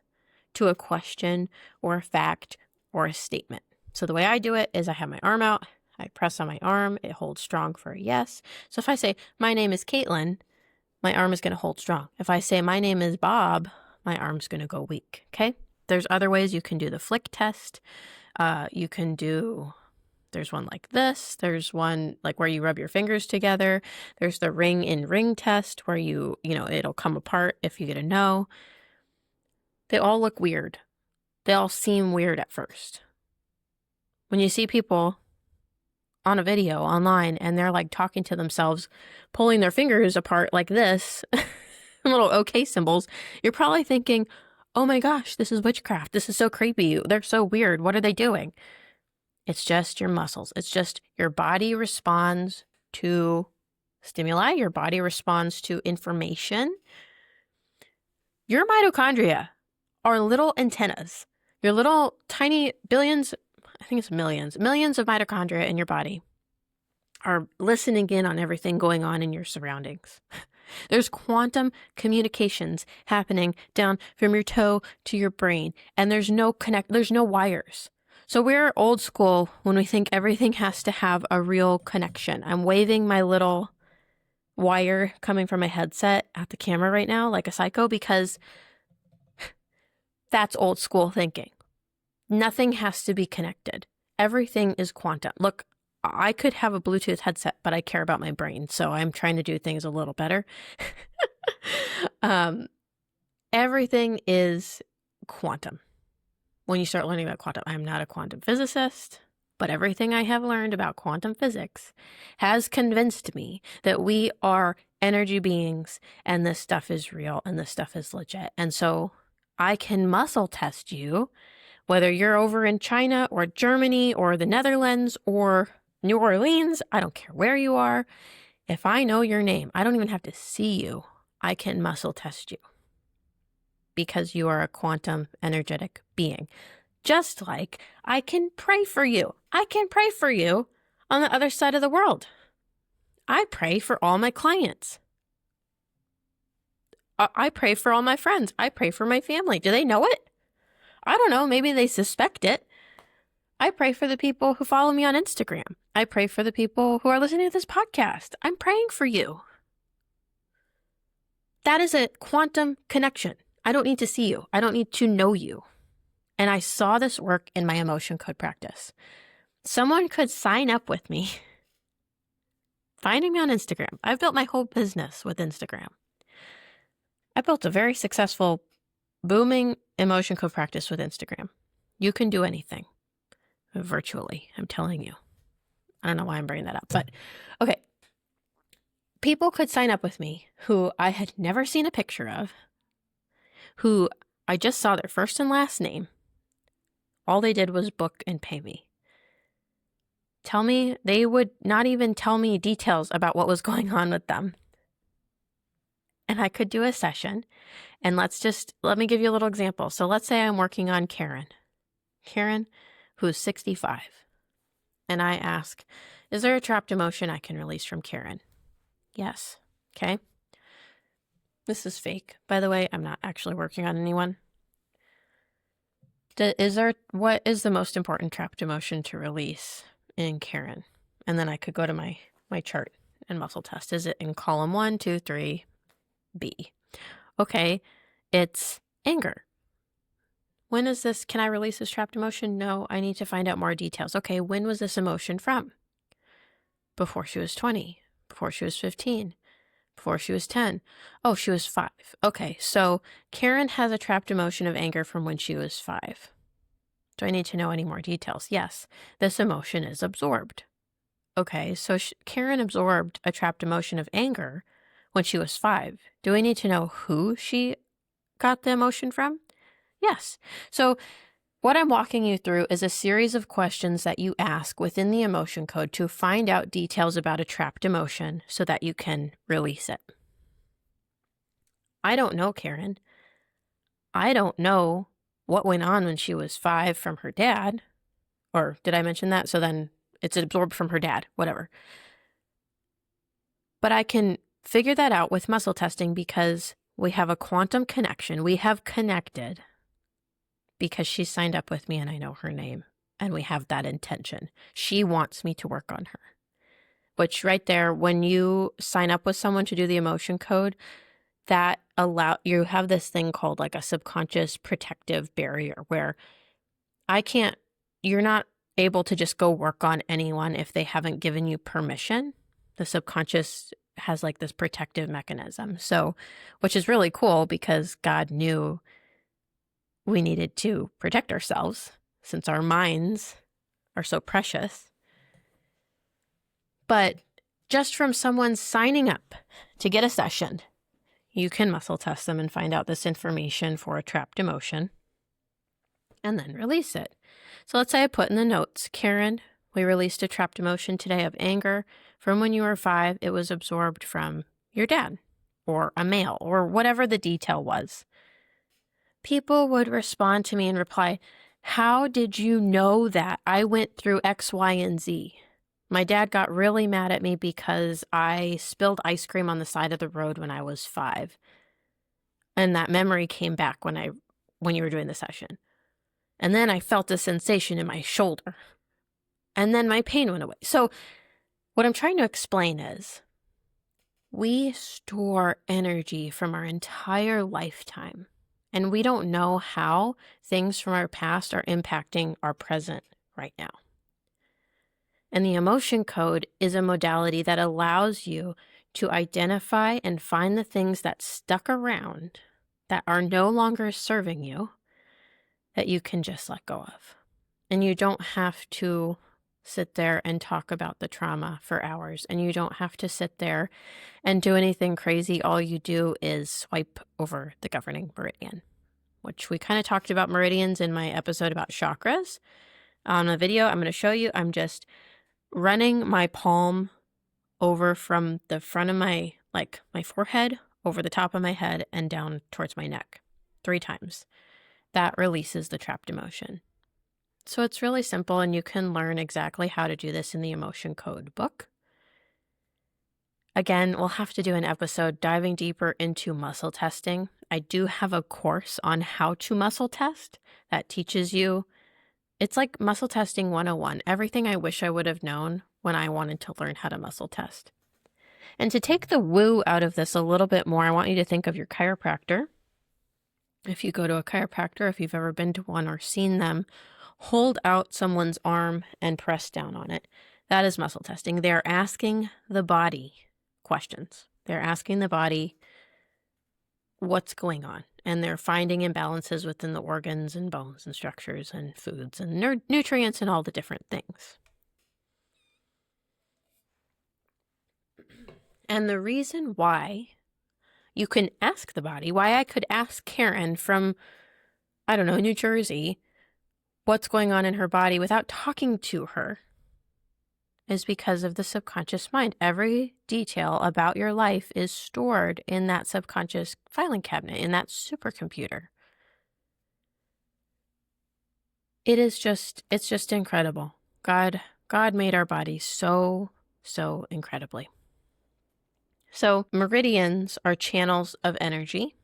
to a question or a fact or a statement. So the way I do it is I have my arm out, I press on my arm, it holds strong for a yes. So if I say, my name is Katelyn, my arm is going to hold strong. If I say, my name is Bob, my arm's going to go weak, okay? There's other ways you can do the flick test. There's one like this. There's one like where you rub your fingers together. There's the ring in ring test where it'll come apart if you get a no. They all look weird. They all seem weird at first. When you see people on a video online and they're like talking to themselves, pulling their fingers apart like this, little okay symbols, you're probably thinking, oh my gosh, this is witchcraft. This is so creepy. They're so weird. What are they doing? It's just your muscles. It's just your body responds to stimuli. Your body responds to information. Your mitochondria are little antennas. Your little tiny millions of mitochondria in your body are listening in on everything going on in your surroundings. There's quantum communications happening down from your toe to your brain, and there's no wires. So we're old school when we think everything has to have a real connection. I'm waving my little wire coming from my headset at the camera right now like a psycho because that's old school thinking. Nothing has to be connected. Everything is quantum. Look, I could have a Bluetooth headset, but I care about my brain, so I'm trying to do things a little better. Everything is quantum. When you start learning about quantum, I'm not a quantum physicist, but everything I have learned about quantum physics has convinced me that we are energy beings and this stuff is real and this stuff is legit. And so I can muscle test you, whether you're over in China or Germany or the Netherlands or New Orleans, I don't care where you are. If I know your name, I don't even have to see you. I can muscle test you because you are a quantum energetic being. Just like I can pray for you. I can pray for you on the other side of the world. I pray for all my clients. I pray for all my friends. I pray for my family. Do they know it? I don't know. Maybe they suspect it. I pray for the people who follow me on Instagram. I pray for the people who are listening to this podcast. I'm praying for you. That is a quantum connection. I don't need to see you. I don't need to know you. And I saw this work in my emotion code practice. Someone could sign up with me, finding me on Instagram. I've built my whole business with Instagram. I built a very successful, booming emotion code practice with Instagram. You can do anything virtually, I'm telling you. I don't know why I'm bringing that up, but okay. People could sign up with me who I had never seen a picture of, who I just saw their first and last name. All they did was book and pay me. Tell me, they would not even tell me details about what was going on with them. And I could do a session, and let me give you a little example. So let's say I'm working on Karen, who's 65. And I ask, is there a trapped emotion I can release from Karen? Yes. Okay. This is fake. By the way, I'm not actually working on anyone. What is the most important trapped emotion to release in Karen? And then I could go to my chart and muscle test. Is it in column 1, 2, 3, B? Okay. It's anger. When is this? Can I release this trapped emotion? No, I need to find out more details. Okay. When was this emotion from? Before she was 20, before she was 15, before she was 10. Oh, she was 5. Okay, so Karen has a trapped emotion of anger from when she was 5. Do I need to know any more details? Yes, this emotion is absorbed. Okay, so Karen absorbed a trapped emotion of anger when she was 5. Do I need to know who she got the emotion from? Yes. So what I'm walking you through is a series of questions that you ask within the emotion code to find out details about a trapped emotion so that you can release it. I don't know Karen. I don't know what went on when she was 5 from her dad. Or did I mention that? So then it's absorbed from her dad, whatever. But I can figure that out with muscle testing because we have a quantum connection. We have connected because she signed up with me and I know her name and we have that intention. She wants me to work on her, which right there, when you sign up with someone to do the emotion code, that you have this thing called like a subconscious protective barrier where you're not able to just go work on anyone if they haven't given you permission. The subconscious has like this protective mechanism. So, which is really cool because God knew we needed to protect ourselves since our minds are so precious. But just from someone signing up to get a session, you can muscle test them and find out this information for a trapped emotion and then release it. So let's say I put in the notes, Karen, we released a trapped emotion today of anger from when you were 5. It was absorbed from your dad or a male or whatever the detail was. People would respond to me and reply, how did you know that? I went through X, Y, and Z. My dad got really mad at me because I spilled ice cream on the side of the road when I was 5. And that memory came back when you were doing the session. And then I felt a sensation in my shoulder. And then my pain went away. So what I'm trying to explain is we store energy from our entire lifetime. And we don't know how things from our past are impacting our present right now. And the emotion code is a modality that allows you to identify and find the things that stuck around that are no longer serving you, that you can just let go of. And you don't have to sit there and talk about the trauma for hours. And you don't have to sit there and do anything crazy. All you do is swipe over the governing meridian, which we kind of talked about meridians in my episode about chakras. On the video I'm going to show you, I'm just running my palm over from the front of my forehead, over the top of my head, and down towards my neck 3 times. That releases the trapped emotion. So it's really simple, and you can learn exactly how to do this in the Emotion Code book. Again, we'll have to do an episode diving deeper into muscle testing. I do have a course on how to muscle test that teaches you. It's like muscle testing 101, everything I wish I would have known when I wanted to learn how to muscle test. And to take the woo out of this a little bit more, I want you to think of your chiropractor. If you go to a chiropractor, if you've ever been to one or seen them, hold out someone's arm and press down on it. That is muscle testing. They're asking the body questions. They're asking the body what's going on. And they're finding imbalances within the organs and bones and structures and foods and nutrients and all the different things. And the reason why you can ask the body, why I could ask Karen from, I don't know, New Jersey, what's going on in her body without talking to her, is because of the subconscious mind. Every detail about your life is stored in that subconscious filing cabinet, in that supercomputer. It's just incredible. God made our bodies so incredibly. So meridians are channels of energy.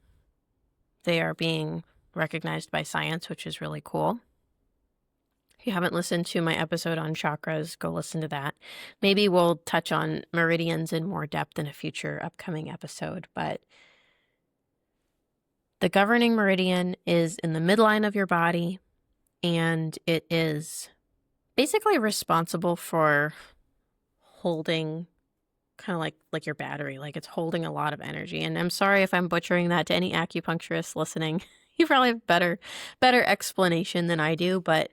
They are being recognized by science, which is really cool. If you haven't listened to my episode on chakras, go listen to that. Maybe we'll touch on meridians in more depth in a future upcoming episode, but the governing meridian is in the midline of your body, and it is basically responsible for holding kind of like your battery, like it's holding a lot of energy. And I'm sorry if I'm butchering that to any acupuncturists listening. You probably have better explanation than I do, but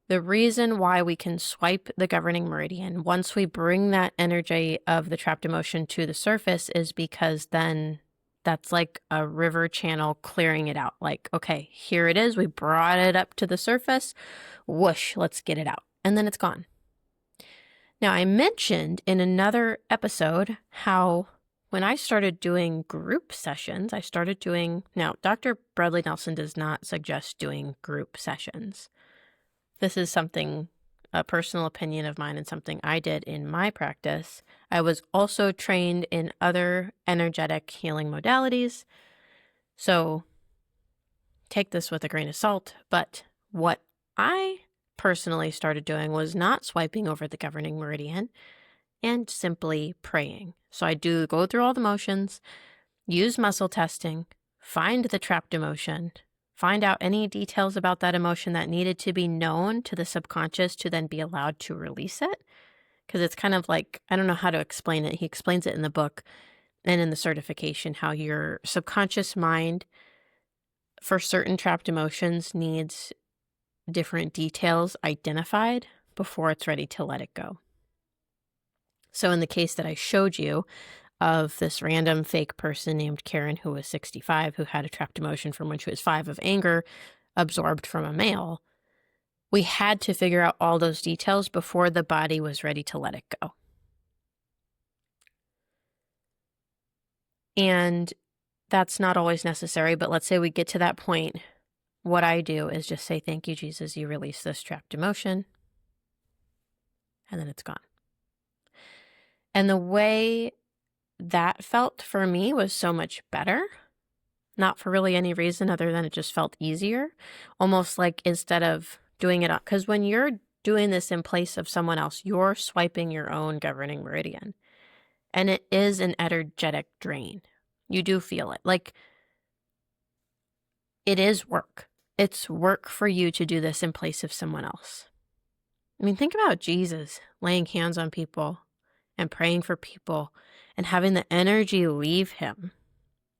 the reason why we can swipe the governing meridian once we bring that energy of the trapped emotion to the surface is because then that's like a river channel clearing it out. Like, okay, here it is. We brought it up to the surface. Whoosh, let's get it out. And then it's gone. Now, I mentioned in another episode how when I started doing group sessions, now, Dr. Bradley Nelson does not suggest doing group sessions. This is something, a personal opinion of mine and something I did in my practice. I was also trained in other energetic healing modalities. So take this with a grain of salt. But what I personally started doing was not swiping over the governing meridian and simply praying. So I do go through all the motions, use muscle testing, find the trapped emotion, find out any details about that emotion that needed to be known to the subconscious to then be allowed to release it. Because it's kind of like, I don't know how to explain it. He explains it in the book and in the certification, how your subconscious mind for certain trapped emotions needs different details identified before it's ready to let it go. So in the case that I showed you of this random fake person named Karen who was 65, who had a trapped emotion from when she was 5 of anger absorbed from a male, we had to figure out all those details before the body was ready to let it go. And that's not always necessary, but let's say we get to that point. What I do is just say, thank you, Jesus, you release this trapped emotion. And then it's gone. And the way that felt for me was so much better. Not for really any reason other than it just felt easier. Almost like instead of doing it up, because when you're doing this in place of someone else, you're swiping your own governing meridian. And it is an energetic drain. You do feel it. Like, it is work. It's work for you to do this in place of someone else. I mean, think about Jesus laying hands on people and praying for people and having the energy leave him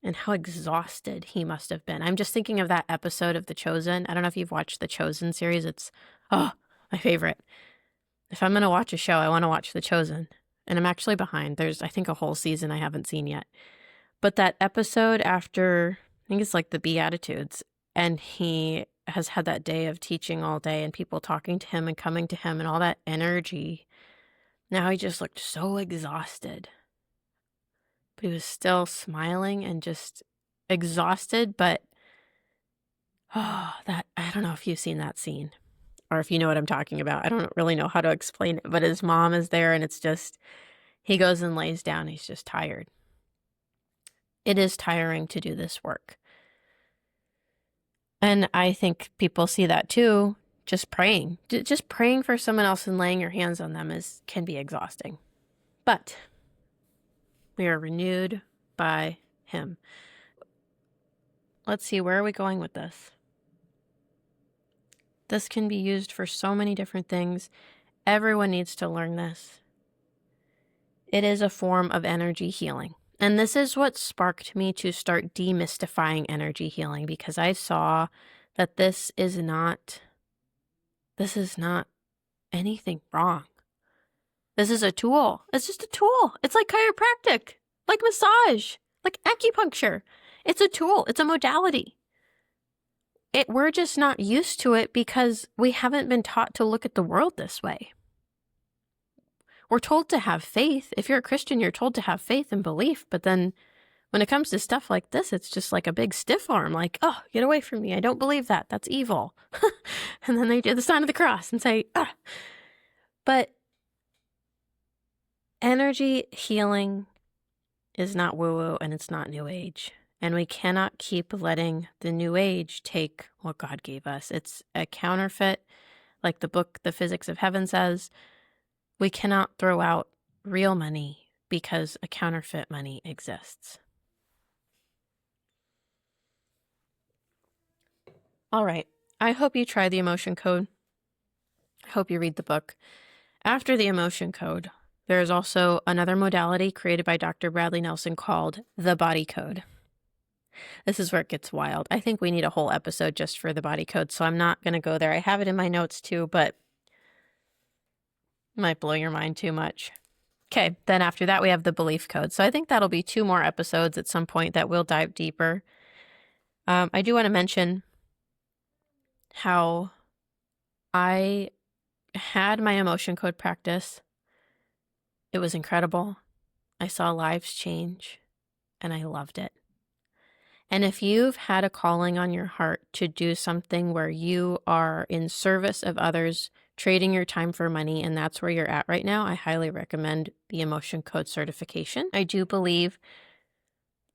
and how exhausted he must have been. I'm just thinking of that episode of The Chosen. I don't know if you've watched The Chosen series. It's, my favorite. If I'm going to watch a show, I want to watch The Chosen. And I'm actually behind. There's, I think, a whole season I haven't seen yet. But that episode after, I think it's like the Beatitudes, and he has had that day of teaching all day and people talking to him and coming to him and all that energy. Now he just looked so exhausted. But he was still smiling and just exhausted. But, I don't know if you've seen that scene or if you know what I'm talking about. I don't really know how to explain it, but his mom is there and it's just, he goes and lays down. He's just tired. It is tiring to do this work. And I think people see that too. Just praying for someone else and laying your hands on them can be exhausting. But we are renewed by him. Let's see, where are we going with this? This can be used for so many different things. Everyone needs to learn this. It is a form of energy healing. And this is what sparked me to start demystifying energy healing, because I saw that this is not anything wrong. This is a tool. It's just a tool. It's like chiropractic, like massage, like acupuncture. It's a tool. It's a modality. We're just not used to it because we haven't been taught to look at the world this way. We're told to have faith. If you're a Christian, you're told to have faith and belief. But then when it comes to stuff like this, it's just like a big stiff arm. Like, oh, get away from me. I don't believe that. That's evil. And then they do the sign of the cross and say, ah. But energy healing is not woo-woo and it's not new age. And we cannot keep letting the new age take what God gave us. It's a counterfeit, like the book, The Physics of Heaven says. We cannot throw out real money because a counterfeit money exists. All right. I hope you try the emotion code. I hope you read the book. After the emotion code, there is also another modality created by Dr. Bradley Nelson called the body code. This is where it gets wild. I think we need a whole episode just for the body code, so I'm not going to go there. I have it in my notes too, but it might blow your mind too much. Okay, then after that we have the belief code. So I think that'll be 2 more episodes at some point that we'll dive deeper. I do want to mention how I had my emotion code practice. It was incredible. I saw lives change and I loved it. And if you've had a calling on your heart to do something where you are in service of others, trading your time for money, and that's where you're at right now, I highly recommend the emotion code certification. I do believe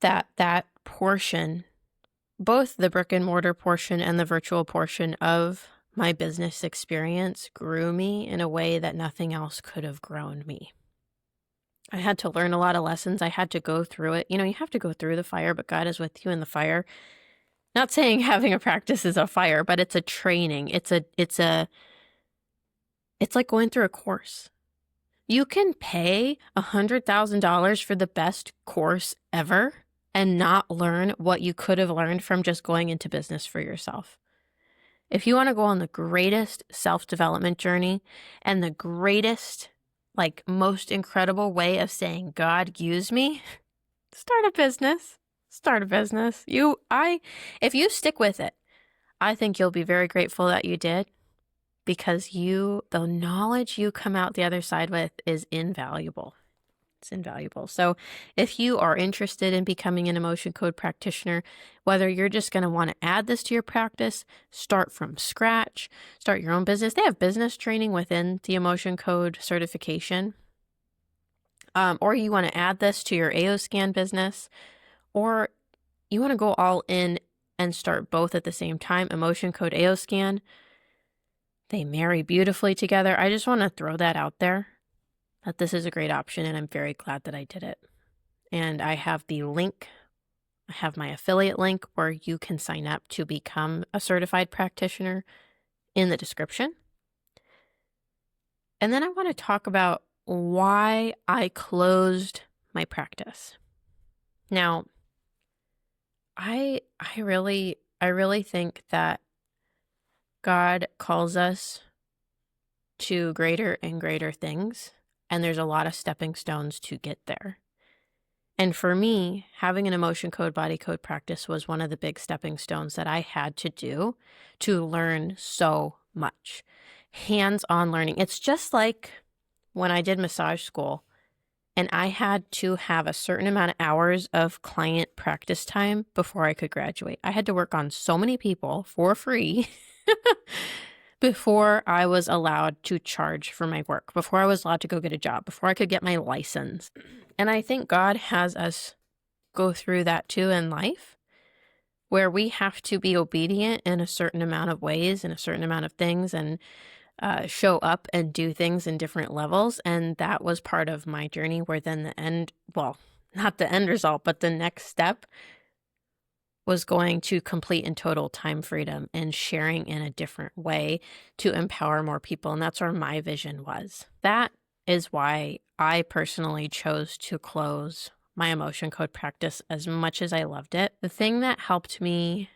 that portion, both the brick and mortar portion and the virtual portion of my business experience, grew me in a way that nothing else could have grown me. I had to learn a lot of lessons. I had to go through it. You have to go through the fire, but God is with you in the fire. Not saying having a practice is a fire, but it's a training. It's like going through a course. You can pay $100,000 for the best course ever and not learn what you could have learned from just going into business for yourself. If you want to go on the greatest self-development journey and the greatest, most incredible way of saying, God, use me, start a business. If you stick with it, I think you'll be very grateful that you did, because the knowledge you come out the other side with is invaluable. It's invaluable. So if you are interested in becoming an emotion code practitioner, whether you're just going to want to add this to your practice, start from scratch, start your own business. They have business training within the emotion code certification. Or you want to add this to your AO scan business, or you want to go all in and start both at the same time, emotion code, AO scan. They marry beautifully together. I just want to throw that out there, that this is a great option, and I'm very glad that I did it. And I have the link. I have my affiliate link where you can sign up to become a certified practitioner in the description. And then I want to talk about why I closed my practice. Now, I really think that God calls us to greater and greater things, and there's a lot of stepping stones to get there. And for me, having an emotion code, body code practice was one of the big stepping stones that I had to do to learn so much. Hands-on learning. It's just like when I did massage school and I had to have a certain amount of hours of client practice time before I could graduate. I had to work on so many people for free before I was allowed to charge for my work, before I was allowed to go get a job, before I could get my license. And I think God has us go through that too in life, where we have to be obedient in a certain amount of ways, in a certain amount of things, and show up and do things in different levels. And that was part of my journey, where then the end, well, not the end result, but the next step was going to complete and total time freedom and sharing in a different way to empower more people. And that's where my vision was. That is why I personally chose to close my emotion code practice as much as I loved it. The thing that helped me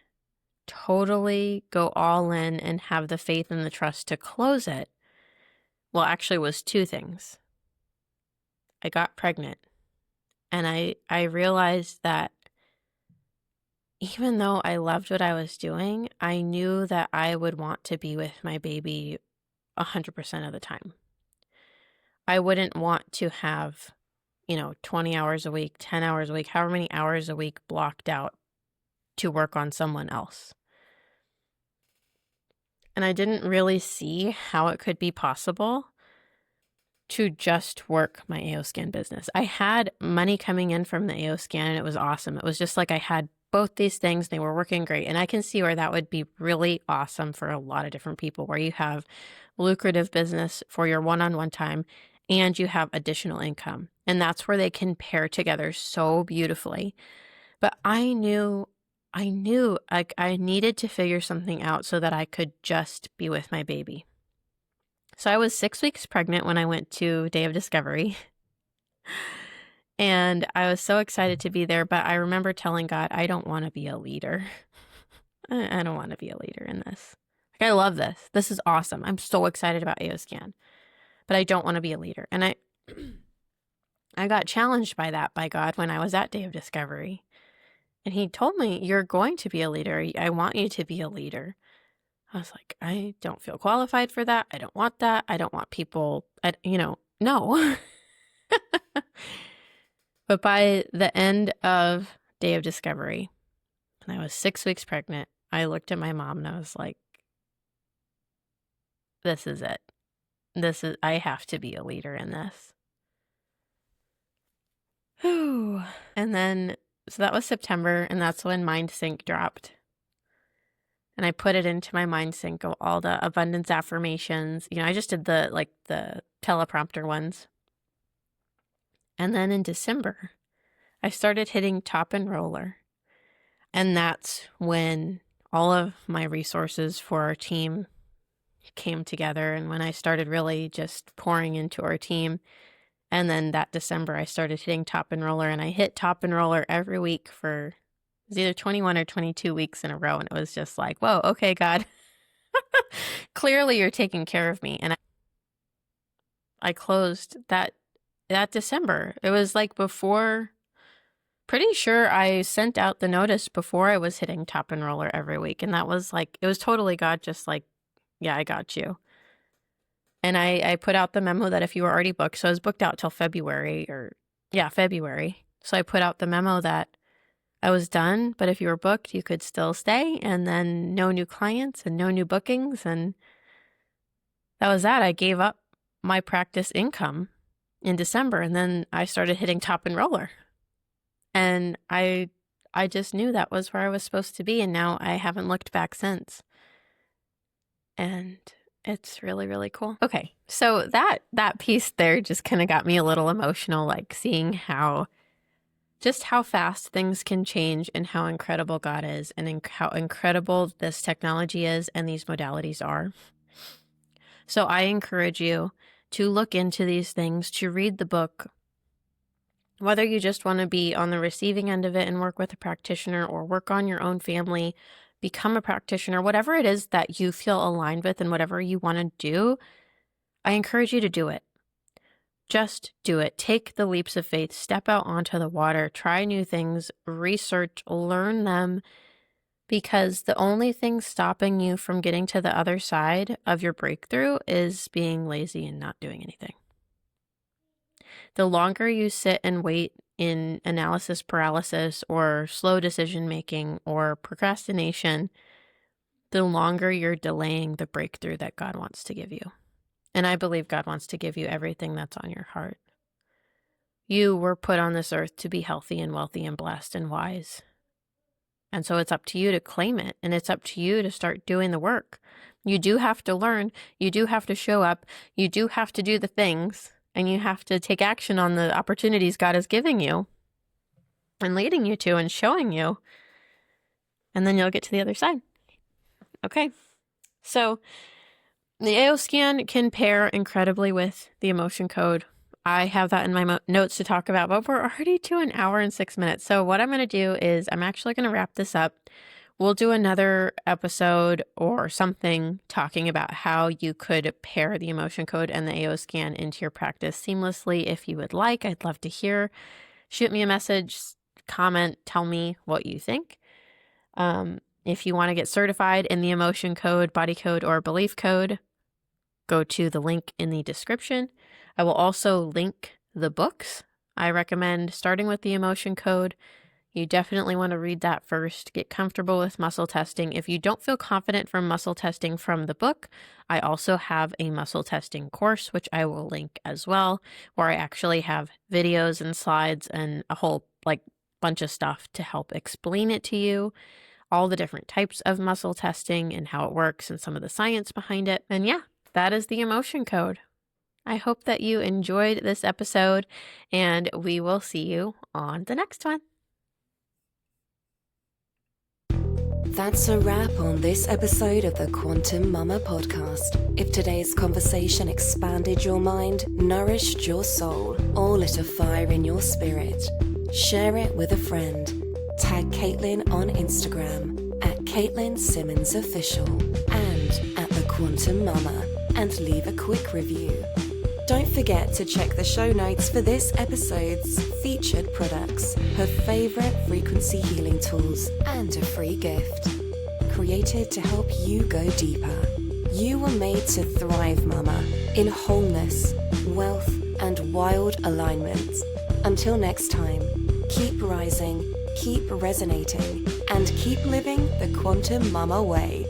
totally go all in and have the faith and the trust to close it, well, actually was two things. I got pregnant, and I realized that even though I loved what I was doing, I knew that I would want to be with my baby 100% of the time. I wouldn't want to have, 20 hours a week, 10 hours a week, however many hours a week blocked out to work on someone else. And I didn't really see how it could be possible to just work my AO scan business. I had money coming in from the AO scan, and it was awesome. It was just like I had both these things, they were working great. And I can see where that would be really awesome for a lot of different people, where you have lucrative business for your one-on-one time and you have additional income. And that's where they can pair together so beautifully. But I knew like I needed to figure something out so that I could just be with my baby. So I was 6 weeks pregnant when I went to Day of Discovery. And I was so excited to be there, but I remember telling God, I don't want to be a leader. I don't want to be a leader in this. Like, I love this. This is awesome. I'm so excited about AOScan, but I don't want to be a leader. And I got challenged by that by God when I was at Day of Discovery. And he told me, you're going to be a leader. I want you to be a leader. I was like, I don't feel qualified for that. I don't want that. I don't want people, no. But by the end of Day of Discovery, when I was 6 weeks pregnant, I looked at my mom and I was like, this is it. I have to be a leader in this. Whew. And then, so that was September, and that's when MindSync dropped. And I put it into my MindSync of all the abundance affirmations. I just did the teleprompter ones. And then in December, I started hitting top and roller. And that's when all of my resources for our team came together. And when I started really just pouring into our team. And then that December, I started hitting top and roller. And I hit top and roller every week for, it was either 21 or 22 weeks in a row. And it was just like, whoa, okay, God. Clearly you're taking care of me. And I closed that December. It was like before, pretty sure I sent out the notice before I was hitting top and roller every week. And that was like, it was totally God just like, yeah, I got you. And I put out the memo that if you were already booked, so I was booked out till February. So I put out the memo that I was done, but if you were booked, you could still stay, and then no new clients and no new bookings. And that was that. I gave up my practice income in December, and then I started hitting top and roller. And I just knew that was where I was supposed to be, and now I haven't looked back since. And it's really, really cool. Okay, so that piece there just kind of got me a little emotional, like seeing how fast things can change and how incredible God is and how incredible this technology is and these modalities are. So I encourage you to look into these things, to read the book. Whether you just want to be on the receiving end of it and work with a practitioner, or work on your own family, become a practitioner, whatever it is that you feel aligned with and whatever you want to do, I encourage you to do it. Just do it. Take the leaps of faith, step out onto the water, try new things, research, learn them, because the only thing stopping you from getting to the other side of your breakthrough is being lazy and not doing anything. The longer you sit and wait in analysis paralysis or slow decision making or procrastination, the longer you're delaying the breakthrough that God wants to give you. And I believe God wants to give you everything that's on your heart. You were put on this earth to be healthy and wealthy and blessed and wise. And so it's up to you to claim it, and it's up to you to start doing the work. You do have to learn, you do have to show up, you do have to do the things, and you have to take action on the opportunities God is giving you and leading you to and showing you. And then you'll get to the other side. Okay. So the AO scan can pair incredibly with the emotion code. I have that in my notes to talk about, but we're already to 1 hour and 6 minutes. So what I'm going to do is I'm actually going to wrap this up. We'll do another episode or something talking about how you could pair the emotion code and the AO scan into your practice seamlessly if you would like. I'd love to hear. Shoot me a message, comment, tell me what you think. If you want to get certified in the emotion code, body code, or belief code, go to the link in the description. I will also link the books. I recommend starting with the emotion code. You definitely want to read that first. Get comfortable with muscle testing. If you don't feel confident from muscle testing from the book, I also have a muscle testing course, which I will link as well, where I actually have videos and slides and a whole bunch of stuff to help explain it to you, all the different types of muscle testing and how it works and some of the science behind it. And yeah, that is the emotion code. I hope that you enjoyed this episode, and we will see you on the next one. That's a wrap on this episode of the Quantum Mama podcast. If today's conversation expanded your mind, nourished your soul, or lit a fire in your spirit, share it with a friend. Tag Katelyn on Instagram at Katelyn Simmons Official and at The Quantum Mama, and leave a quick review. Don't forget to check the show notes for this episode's featured products, her favorite frequency healing tools, and a free gift. Created to help you go deeper. You were made to thrive, Mama, in wholeness, wealth, and wild alignment. Until next time, keep rising, keep resonating, and keep living the Quantum Mama way.